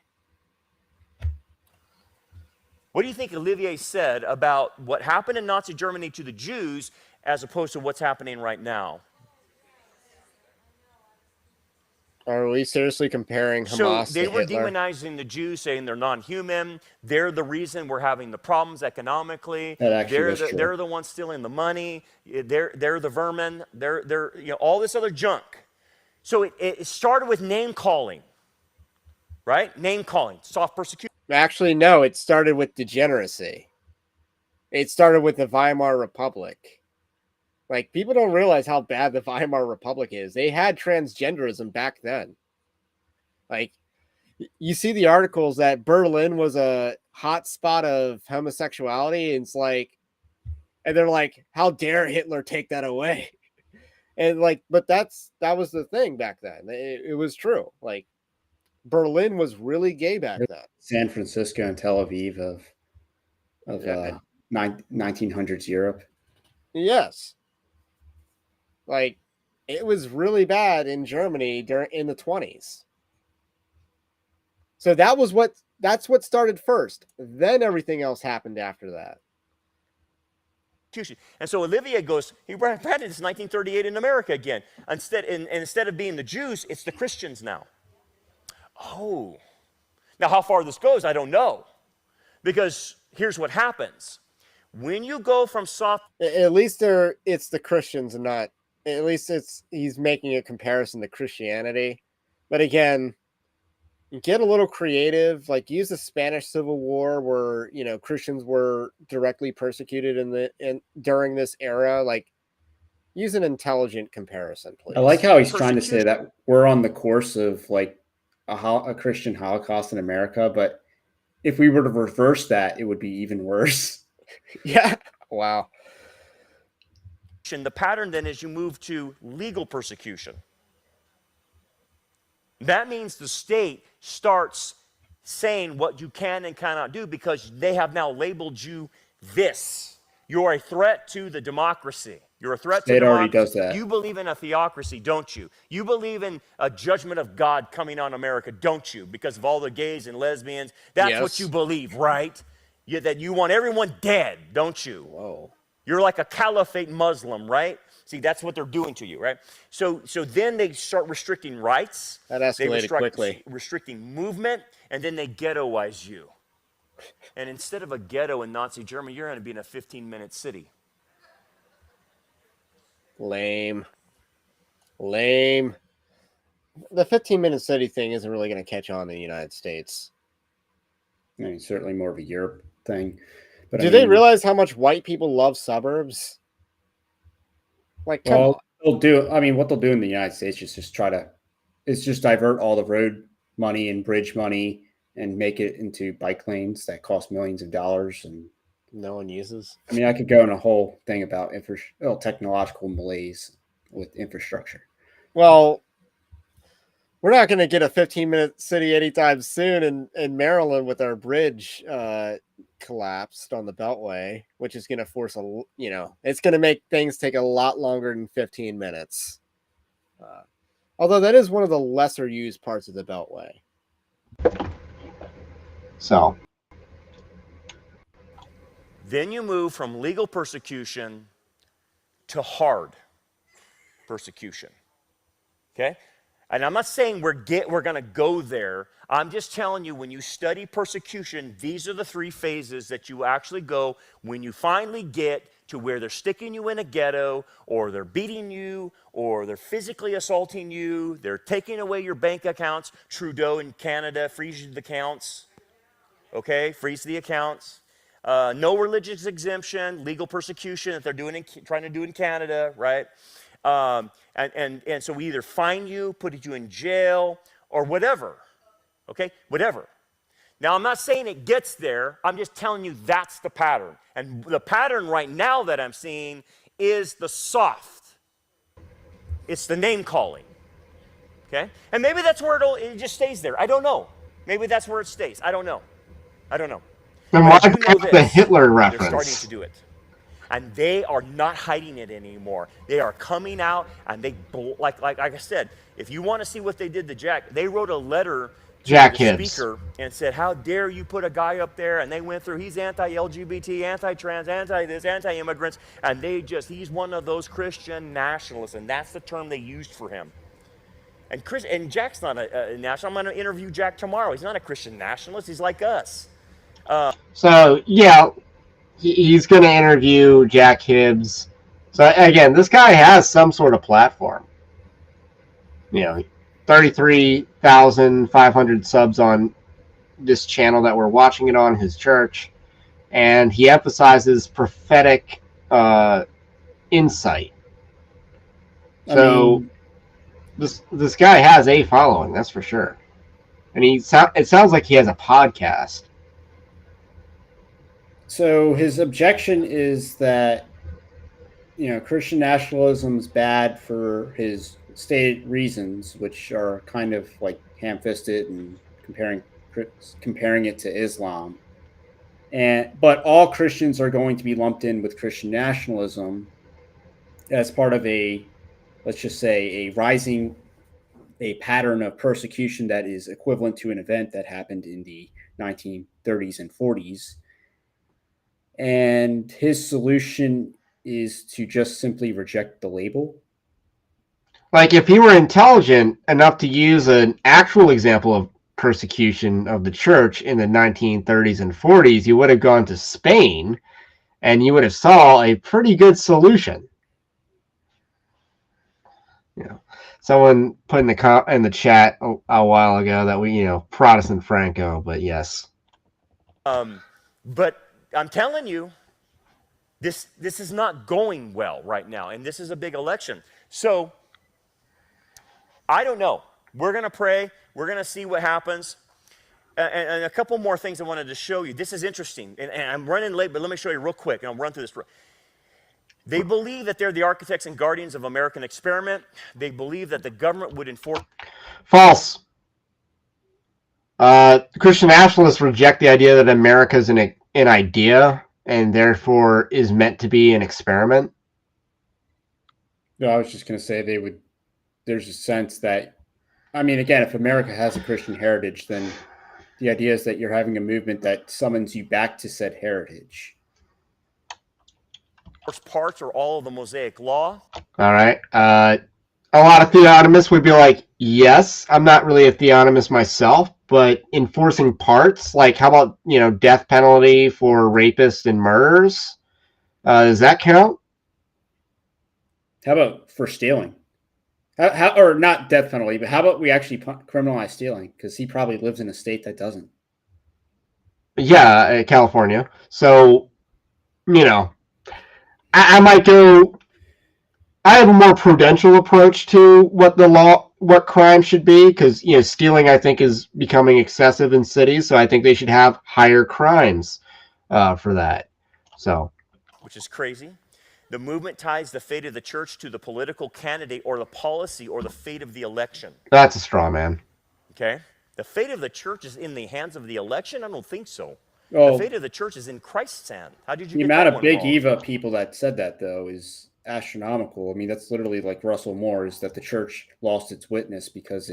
What do you think Olivier said about what happened in Nazi Germany to the Jews as opposed to what's happening right now? Are we seriously comparing Hamas so they to were Hitler? Demonizing the Jews, saying they're non-human. They're the reason we're having the problems economically. That actually was true. They're the ones stealing the money. They're the vermin. They're all this other junk. So it started with name calling, right? Name calling, soft persecution. Actually, no. It started with degeneracy. It started with the Weimar Republic. Like, people don't realize how bad the Weimar Republic is. They had transgenderism back then. Like, you see the articles that Berlin was a hot spot of homosexuality, and it's like, and they're like, how dare Hitler take that away? And like, but that was the thing back then. It was true. Like, Berlin was really gay back then. San Francisco and Tel Aviv of 1900s Europe. Yes. Like, it was really bad in Germany in the 20s. So that's what started first. Then everything else happened after that. And so Olivier goes, he branded this 1938 in America again. Instead of being the Jews, it's the Christians now. Oh. Now, how far this goes, I don't know. Because here's what happens. When you go from soft... At least it's the Christians and not... At least he's making a comparison to Christianity. But again, get a little creative. Like, use the Spanish Civil War where, Christians were directly persecuted during this era. Like, use an intelligent comparison, please. I like how he's trying to say that we're on the course of like a Christian Holocaust in America, but if we were to reverse that, it would be even worse. Yeah. Wow. The pattern then is you move to legal persecution. That means the state starts saying what you can and cannot do because they have now labeled you this. You're a threat to the democracy. You're a threat to democracy. It already does that. You believe in a theocracy, don't you? You believe in a judgment of God coming on America, don't you? Because of all the gays and lesbians. That's what you believe, right? That you want everyone dead, don't you? Whoa. You're like a caliphate Muslim, right? See, that's what they're doing to you, right? So then they start restricting rights. That escalated quickly. Restricting movement, and then they ghettoize you. And instead of a ghetto in Nazi Germany, you're going to be in a 15-minute city. Lame. The 15-minute city thing isn't really going to catch on in the United States. I mean, certainly more of a Europe thing. But Do they realize how much white people love suburbs? Like, come on. What they'll do in the United States is just divert all the road money and bridge money and make it into bike lanes that cost millions of dollars and no one uses. I mean, I could go in a whole thing about technological malaise with infrastructure. Well, we're not going to get a 15-minute city anytime soon in Maryland with our bridge collapsed on the Beltway, which is going to force it's going to make things take a lot longer than 15 minutes. Although that is one of the lesser used parts of the Beltway. So. Then you move from legal persecution to hard persecution. Okay? And I'm not saying we're going to go there. I'm just telling you, when you study persecution, these are the three phases that you actually go when you finally get to where they're sticking you in a ghetto, or they're beating you, or they're physically assaulting you, they're taking away your bank accounts. Trudeau in Canada freezes the accounts. Okay? Freeze the accounts. No religious exemption, legal persecution that they're trying to do in Canada, right? And so we either fine you, put you in jail, or whatever. Okay? Whatever. Now, I'm not saying it gets there. I'm just telling you that's the pattern. And the pattern right now that I'm seeing is the soft. It's the name calling. Okay? And maybe that's where it just stays there. I don't know. Maybe that's where it stays. I don't know. Then why the Hitler reference? They're starting to do it. And they are not hiding it anymore. They are coming out, and like I said, if you want to see what they did to Jack, they wrote a letter to the speaker and said, how dare you put a guy up there? And they went through, he's anti-LGBT, anti-trans, anti-this, anti-immigrants, and he's one of those Christian nationalists, and that's the term they used for him. And Jack's not a nationalist. I'm going to interview Jack tomorrow. He's not a Christian nationalist. He's like us. He's going to interview Jack Hibbs. So, again, this guy has some sort of platform. 33,500 subs on this channel that we're watching it on, his church. And he emphasizes prophetic insight. This guy has a following, that's for sure. And it sounds like he has a podcast. So his objection is that, Christian nationalism is bad for his stated reasons, which are kind of like ham-fisted and comparing it to Islam. But all Christians are going to be lumped in with Christian nationalism as part of let's just say, a pattern of persecution that is equivalent to an event that happened in the 1930s and 40s. And his solution is to just simply reject the label. Like, if he were intelligent enough to use an actual example of persecution of the church in the 1930s and 40s, you would have gone to Spain and you would have saw a pretty good solution. You know, someone put in the chat a while ago that we, Protestant Franco, but yes. But I'm telling you, this is not going well right now, and this is a big election. So I don't know. We're going to pray. We're going to see what happens. And a couple more things I wanted to show you. This is interesting, and I'm running late, but let me show you real quick, and I'll run through this. They believe that they're the architects and guardians of American experiment. They believe that the government would enforce... False. Christian nationalists reject the idea that America is an idea and therefore is meant to be an experiment. No, I was just going to say there's a sense that, I mean, again, if America has a Christian heritage, then the idea is that you're having a movement that summons you back to said heritage. Parts or all of the Mosaic Law. All right. A lot of theonomists would be like, yes, I'm not really a theonomist myself, but enforcing parts, like how about, death penalty for rapists and murderers? Does that count? How about for stealing? Or not death penalty, but how about we actually criminalize stealing? Because he probably lives in a state that doesn't. Yeah, California. So, I might go. I have a more prudential approach to what crime should be, because stealing, I think, is becoming excessive in cities. So I think they should have higher crimes for that. So, which is crazy. The movement ties the fate of the church to the political candidate or the policy or the fate of the election. That's a straw man. Okay, the fate of the church is in the hands of the election. I don't think so. Oh, the fate of the church is in Christ's hand. How did you the get amount that of big wrong? Eva people that said that, though, is astronomical. I mean, that's literally like Russell Moore, is that the church lost its witness because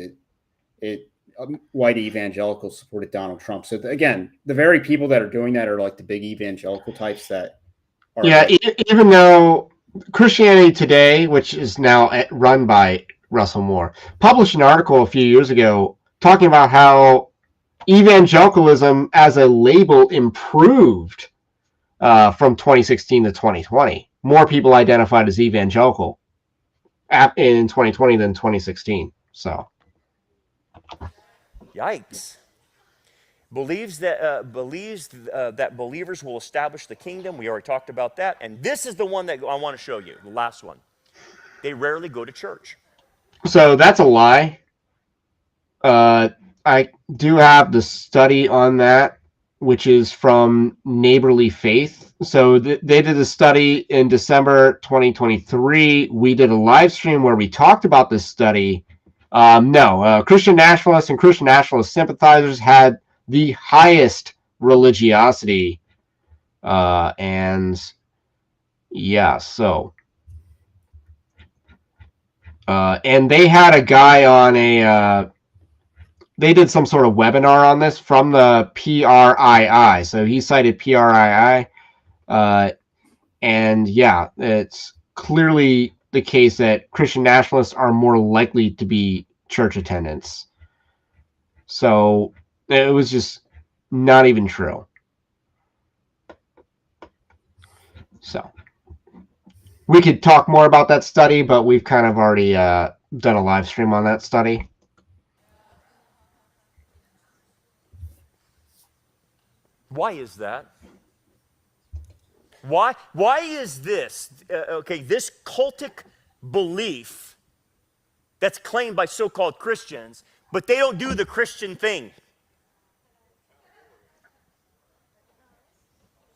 white evangelicals supported Donald Trump. So again, the very people that are doing that are like the big evangelical types that are... Yeah, even though Christianity Today, which is now run by Russell Moore, published an article a few years ago talking about how evangelicalism as a label improved from 2016 to 2020. More people identified as evangelical in 2020 than 2016. So, yikes! Believes that believers will establish the kingdom. We already talked about that, and this is the one that I want to show you. The last one. They rarely go to church. So that's a lie. I do have the study on that, which is from Neighborly Faith. So they did a study in December 2023. We did a live stream where we talked about this study. Christian nationalists and Christian nationalist sympathizers had the highest religiosity. And they had a guy on they did some sort of webinar on this from the PRII. So he cited PRII. It's clearly the case that Christian nationalists are more likely to be church attendants. So it was just not even true. So we could talk more about that study, but we've kind of already done a live stream on that study. Why is that? Why is this, this cultic belief that's claimed by so-called Christians, but they don't do the Christian thing?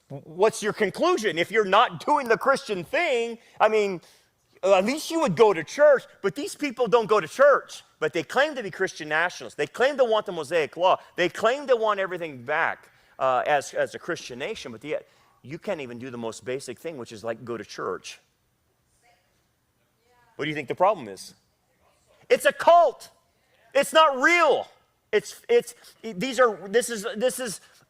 What's your conclusion? If you're not doing the Christian thing, I mean, at least you would go to church, but these people don't go to church. But they claim to be Christian nationalists. They claim to want the Mosaic Law. They claim to want everything back as a Christian nation, but yet you can't even do the most basic thing, which is like go to church. What do you think the problem is? It's a cult. It's not real. This is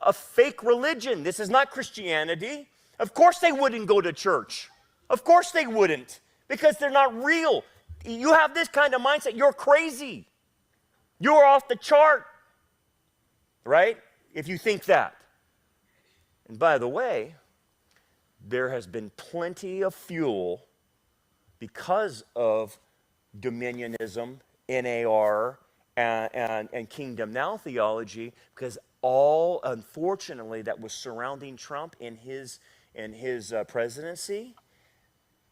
a fake religion. This is not Christianity. Of course they wouldn't go to church. Of course they wouldn't, because they're not real. You have this kind of mindset, you're crazy. You're off the chart. right? If you think that. And by the way, there has been plenty of fuel because of dominionism, NAR, and kingdom now theology, because all, unfortunately, that was surrounding Trump in his presidency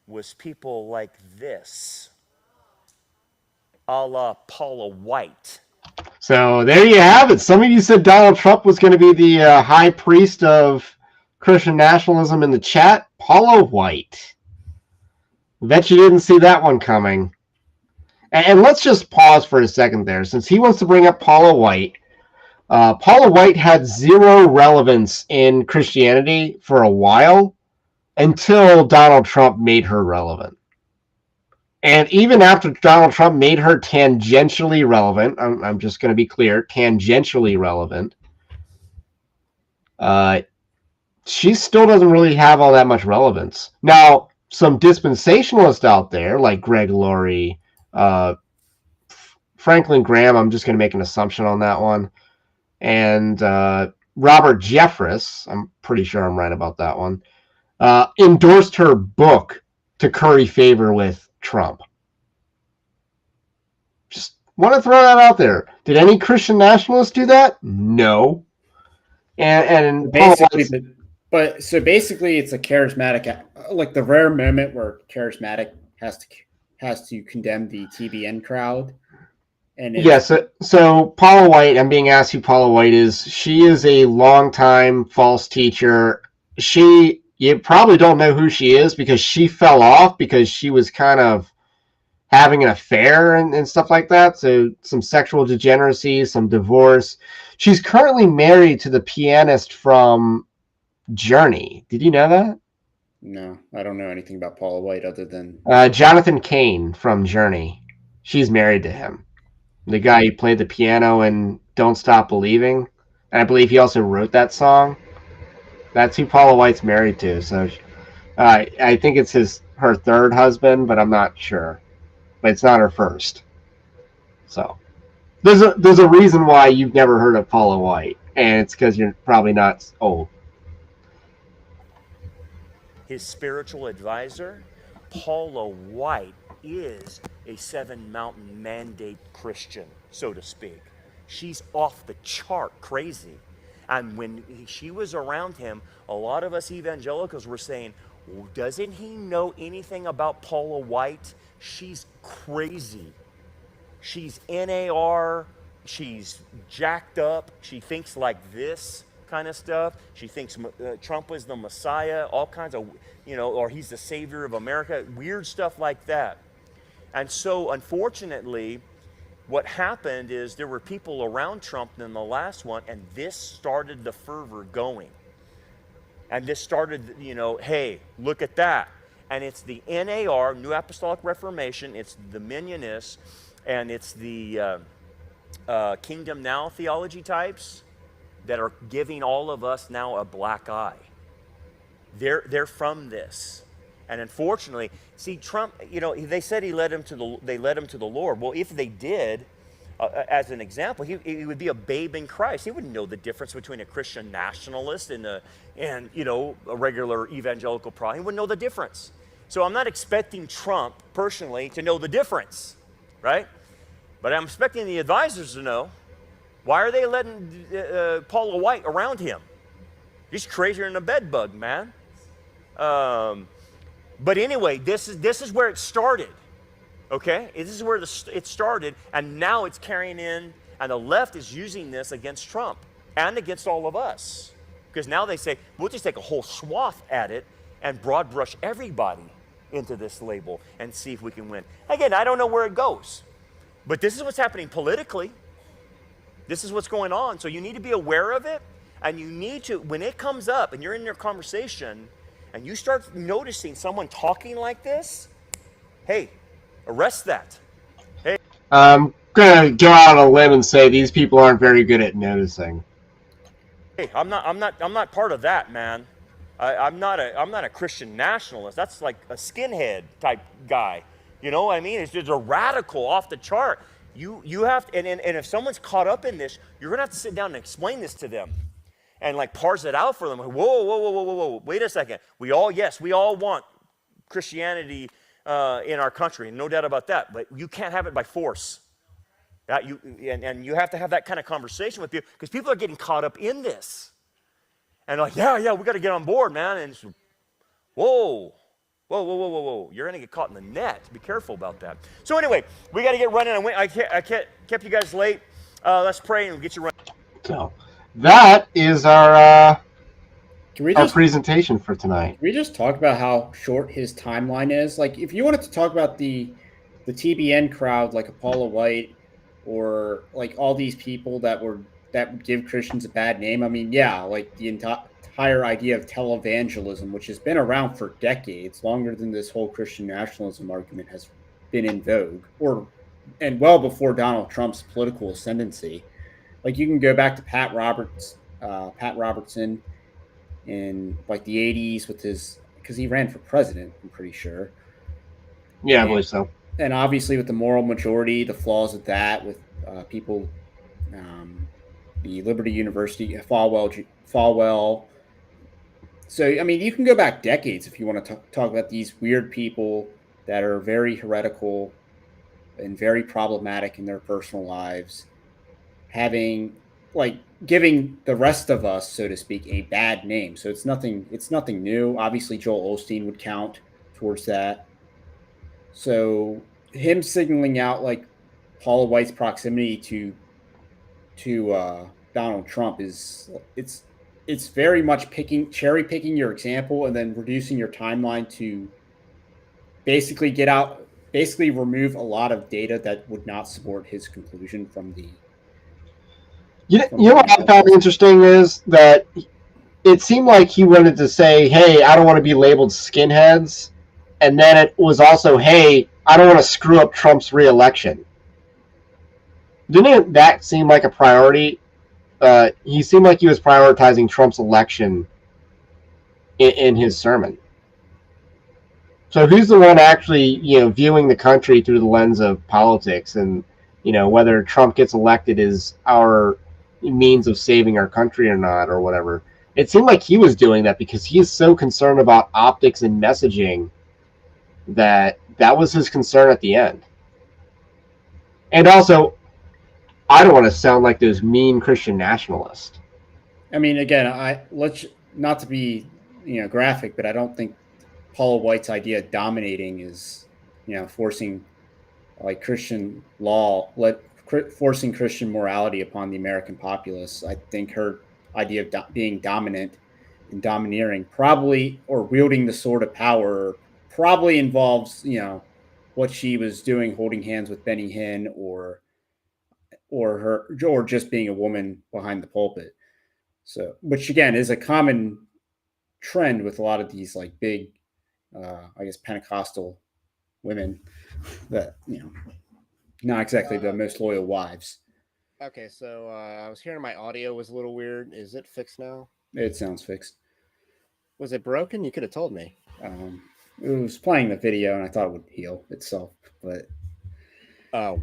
was people like this, a la Paula White. So there you have it. Some of you said Donald Trump was going to be the high priest of Christian nationalism in the chat. Paula White. Bet you didn't see that one coming. And let's just pause for a second there, since he wants to bring up Paula White. Paula White had zero relevance in Christianity for a while until Donald Trump made her relevant. And even after Donald Trump made her tangentially relevant, I'm just going to be clear, tangentially relevant, she still doesn't really have all that much relevance. Now, some dispensationalists out there, like Greg Laurie, Franklin Graham, I'm just going to make an assumption on that one, and Robert Jeffress, I'm pretty sure I'm right about that one, endorsed her book to curry favor with Trump. Just want to throw that out there. Did any Christian nationalists do that? No. And basically, so basically, it's a charismatic, like the rare moment where charismatic has to condemn the TBN crowd. And yes, so Paula White, I'm being asked who Paula White is. She is a longtime false teacher. You probably don't know who she is because she fell off because she was kind of having an affair and stuff like that. So some sexual degeneracy, some divorce. She's currently married to the pianist from Journey. Did you know that? No, I don't know anything about Paula White other than Jonathan Cain from Journey. She's married to him. The guy who played the piano in Don't Stop Believing. And I believe he also wrote that song. That's who Paula White's married to. So I think it's her third husband, but I'm not sure. But it's not her first. So there's a reason why you've never heard of Paula White, and it's because you're probably not old. His spiritual advisor, Paula White, is a Seven Mountain Mandate Christian, so to speak. She's off the chart crazy. And when she was around him, a lot of us evangelicals were saying, doesn't he know anything about Paula White? She's crazy. She's NAR. She's jacked up. She thinks like this kind of stuff. She thinks Trump was the Messiah, all kinds of, or he's the savior of America, weird stuff like that. And so, unfortunately, what happened is there were people around Trump in the last one, and this started the fervor going. And this started, hey, look at that. And it's the NAR, New Apostolic Reformation, it's the Minionists, and it's the Kingdom Now theology types that are giving all of us now a black eye. They're from this. And unfortunately, see, Trump, they said they led him to the Lord. Well, if they did, as an example, he would be a babe in Christ. He wouldn't know the difference between a Christian nationalist and a regular evangelical He wouldn't know the difference. So I'm not expecting Trump personally to know the difference, right? But I'm expecting the advisors to know. Why are they letting Paula White around him? He's crazier than a bed bug, man. But anyway, this is where it started, okay? This is where it started, and now it's carrying in, and the left is using this against Trump and against all of us. Because now they say, we'll just take a whole swath at it and broad brush everybody into this label and see if we can win. Again, I don't know where it goes, but this is what's happening politically. This is what's going on, so you need to be aware of it, and you need to, when it comes up and you're in your conversation, and you start noticing someone talking like this, hey, arrest that. Hey. I'm gonna go out on a limb and say these people aren't very good at noticing. Hey, I'm not part of that, man. I'm not a Christian nationalist. That's like a skinhead type guy. You know what I mean? It's just a radical off the chart. You have to, and if someone's caught up in this, you're gonna have to sit down and explain this to them, and like parse it out for them. Whoa, whoa, whoa, whoa, whoa, whoa! Wait a second. We all want Christianity in our country, no doubt about that. But you can't have it by force. And you have to have that kind of conversation with people because people are getting caught up in this, and like, yeah, we got to get on board, man. And it's, whoa. Whoa, whoa, whoa, whoa, whoa. You're going to get caught in the net. Be careful about that. So anyway, we got to get running. I kept you guys late. Let's pray and we'll get you running. So that is our Can we our just presentation for tonight. Can we just talk about how short his timeline is? Like, if you wanted to talk about the TBN crowd, like Apollo White, or like all these people that would give Christians a bad name. I mean, yeah, like the entire idea of televangelism, which has been around for decades, longer than this whole Christian nationalism argument has been in vogue, and well before Donald Trump's political ascendancy. Like, you can go back to Pat Robertson in like the 80s with because he ran for president, I'm pretty sure. Yeah, I believe so. And obviously with the moral majority, the flaws of that with people, the Liberty University, Falwell. So, I mean, you can go back decades if you want to talk about these weird people that are very heretical and very problematic in their personal lives, giving the rest of us, so to speak, a bad name. So it's nothing new. Obviously, Joel Osteen would count towards that. So him signaling out like Paula White's proximity to Donald Trump it's very much cherry picking your example and then reducing your timeline to basically remove a lot of data that would not support his conclusion from the. You know what I found interesting is that it seemed like he wanted to say, "Hey, I don't want to be labeled skinheads," and then it was also, "Hey, I don't want to screw up Trump's re-election." Didn't that seem like a priority? He seemed like he was prioritizing Trump's election in his sermon. So who's the one actually, viewing the country through the lens of politics, and whether Trump gets elected is our means of saving our country or not, or whatever? It seemed like he was doing that because he is so concerned about optics and messaging that was his concern at the end. And also, I don't want to sound like those mean Christian nationalists. I mean, again, let's not to be graphic, but I don't think Paula White's idea of dominating is forcing like Christian law, forcing Christian morality upon the American populace. I think her idea of being dominant and domineering probably, or wielding the sword of power, probably involves what she was doing, holding hands with Benny Hinn, or just being a woman behind the pulpit. So, which again is a common trend with a lot of these like big, I guess, Pentecostal women that not exactly the most loyal wives. Okay, so I was hearing my audio was a little weird. Is it fixed now? It sounds fixed. Was it broken? You could have told me. It was playing the video, and I thought it would heal itself, but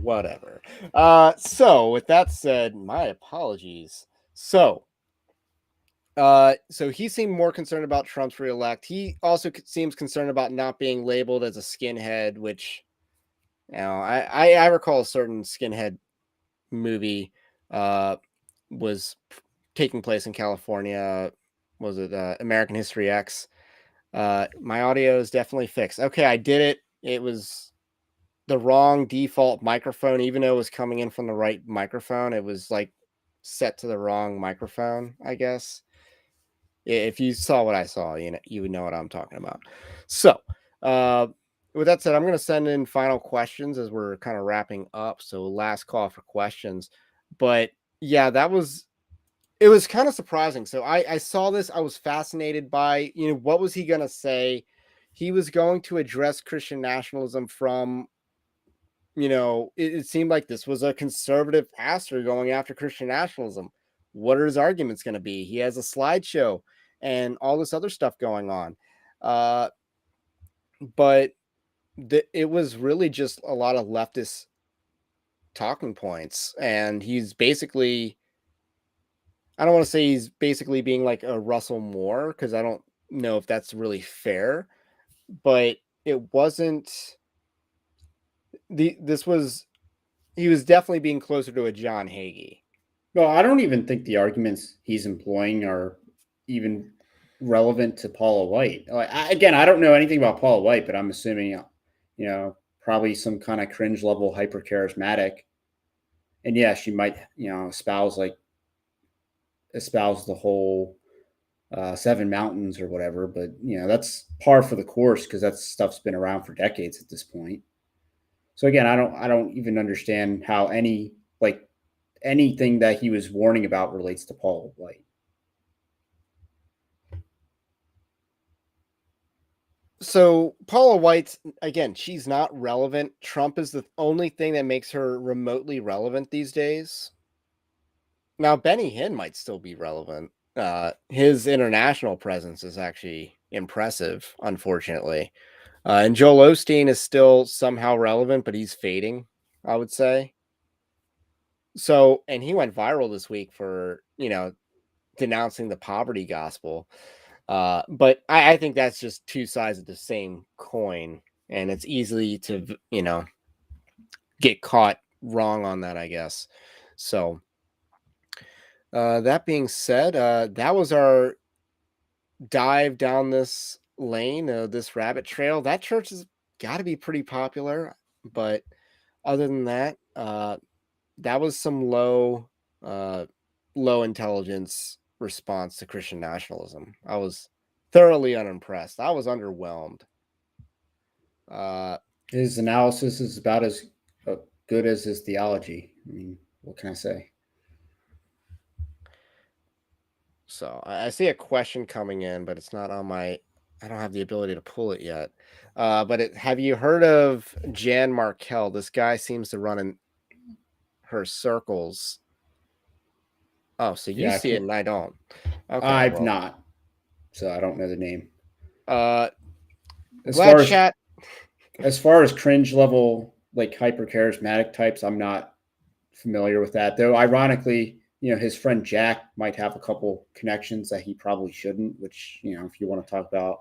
whatever. So with that said, my apologies. So he seemed more concerned about Trump's reelect. He also seems concerned about not being labeled as a skinhead, which, I recall a certain skinhead movie was taking place in California. Was it American History X? My audio is definitely fixed. Okay, I did it. It was the wrong default microphone, even though it was coming in from the right microphone. It was like set to the wrong microphone, I guess. If you saw what I saw, you would know what I'm talking about. So, with that said, I'm going to send in final questions as we're kind of wrapping up. So, last call for questions. But yeah, it was kind of surprising. So I saw this. I was fascinated by, what was he going to say? He was going to address Christian nationalism from, it seemed like this was a conservative pastor going after Christian nationalism. What are his arguments going to be? He has a slideshow and all this other stuff going on. But it was really just a lot of leftist talking points, and he's basically, I don't want to say he's basically being like a Russell Moore, because I don't know if that's really fair, but it wasn't this was, he was definitely being closer to a John Hagee. Well, I don't even think the arguments he's employing are even relevant to Paula White. Again, I don't know anything about Paula White, but I'm assuming, probably some kind of cringe level hyper charismatic. And yeah, she might, espouse the whole Seven Mountains or whatever. But that's par for the course because that stuff's been around for decades at this point. So again, I don't even understand how anything that he was warning about relates to Paul White. So Paula White's, again, she's not relevant. Trump is the only thing that makes her remotely relevant these days. Now, Benny Hinn might still be relevant. His international presence is actually impressive, unfortunately. And Joel Osteen is still somehow relevant, but he's fading, I would say. So, and he went viral this week for, denouncing the poverty gospel. But I think that's just two sides of the same coin, and it's easy to, get caught wrong on that, I guess. So, that being said, that was our dive down this lane, this rabbit trail. That church has got to be pretty popular, but other than that, that was some low intelligence response to Christian nationalism. I was thoroughly unimpressed. I was underwhelmed. His analysis is about as good as his theology. I mean, what can I say? So I see a question coming in, but it's not on my. I don't have the ability to pull it yet. But have you heard of Jan Markell? This guy seems to run in her circles. Oh, so you see it and I don't. Okay, I've not, so I don't know the name. As far as cringe level, like hyper charismatic types, I'm not familiar with that. Though, ironically, his friend Jack might have a couple connections that he probably shouldn't. Which, if you want to talk about,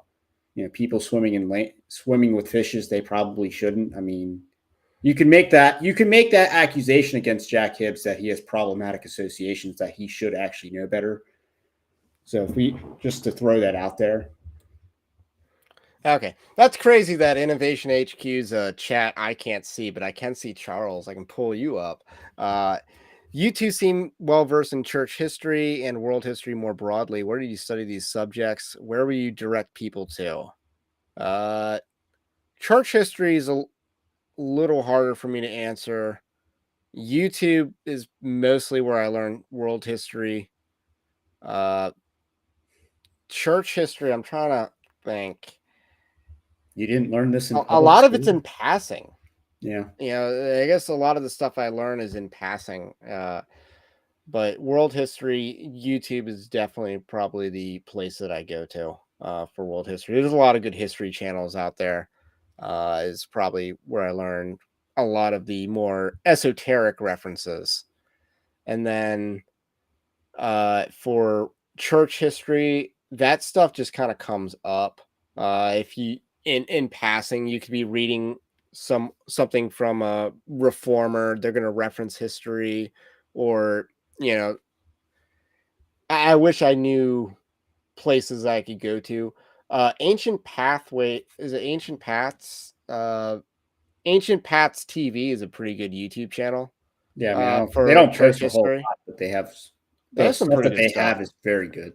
people swimming with fishes, they probably shouldn't. I mean, you can make that accusation against Jack Hibbs that he has problematic associations that he should actually know better. So if we just to throw that out there. Okay, that's crazy that Innovation HQ's chat I can't see, but I can see Charles. I can pull you up. You two seem well versed in church history and world history more broadly. Where do you study these subjects? Where will you direct people to? Church history is a little harder for me to answer. YouTube is mostly where I learn world history. Church history, I'm trying to think. You didn't learn this in a lot of it's in passing. Yeah. I guess a lot of the stuff I learn is in passing. But world history, YouTube is definitely probably the place that I go to for world history. There's a lot of good history channels out there. Is probably where I learned a lot of the more esoteric references. And then for church history, that stuff just kind of comes up. If you in passing, you could be reading something from a reformer, they're going to reference history, or I wish I knew places I could go to. Ancient Pathway, is it Ancient Paths? Ancient Paths TV is a pretty good YouTube channel. Yeah, I mean, for they don't church post a whole history. lot, but they have There's the some stuff pretty that good they stuff. have is very good.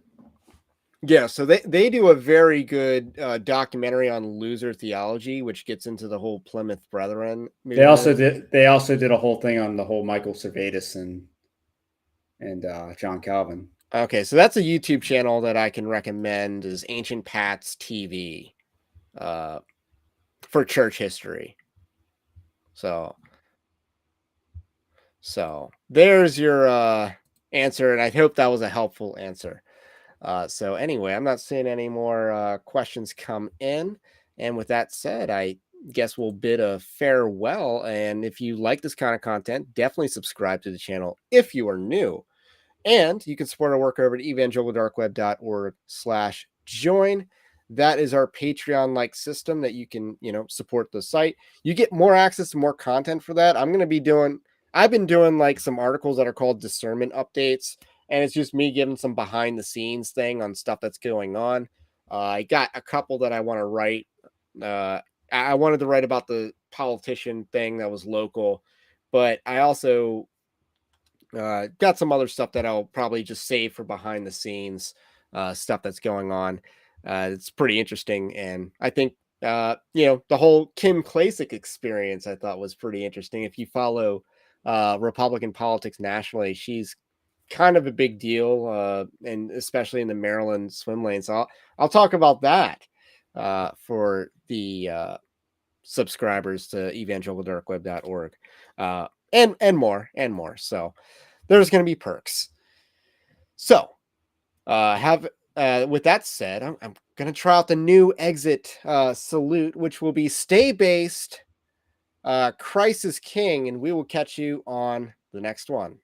Yeah, so they do a very good documentary on loser theology, which gets into the whole Plymouth Brethren movement. They also did a whole thing on the whole Michael Servetus and John Calvin. Okay, so that's a YouTube channel that I can recommend, is Ancient Pats TV for church history. So there's your answer, and I hope that was a helpful answer. So anyway, I'm not seeing any more questions come in. And with that said, I guess we'll bid a farewell. And if you like this kind of content, definitely subscribe to the channel if you are new. And you can support our work over at evangelicaldarkweb.org/join. That is our Patreon-like system that you can, support the site. You get more access to more content for that. I've been doing like some articles that are called discernment updates, and it's just me giving some behind the scenes thing on stuff that's going on. I got a couple that I want to write. I wanted to write about the politician thing that was local, but I also got some other stuff that I'll probably just save for behind the scenes stuff that's going on. It's pretty interesting, and I think the whole Kim Klacik experience I thought was pretty interesting. If you follow Republican politics nationally, she's kind of a big deal, and especially in the Maryland swim lane. So I'll talk about that for the subscribers to evangelicaldarkweb.org, and more. So there's going to be perks. So with that said, I'm going to try out the new exit salute, which will be stay based, Christ is king, and we will catch you on the next one.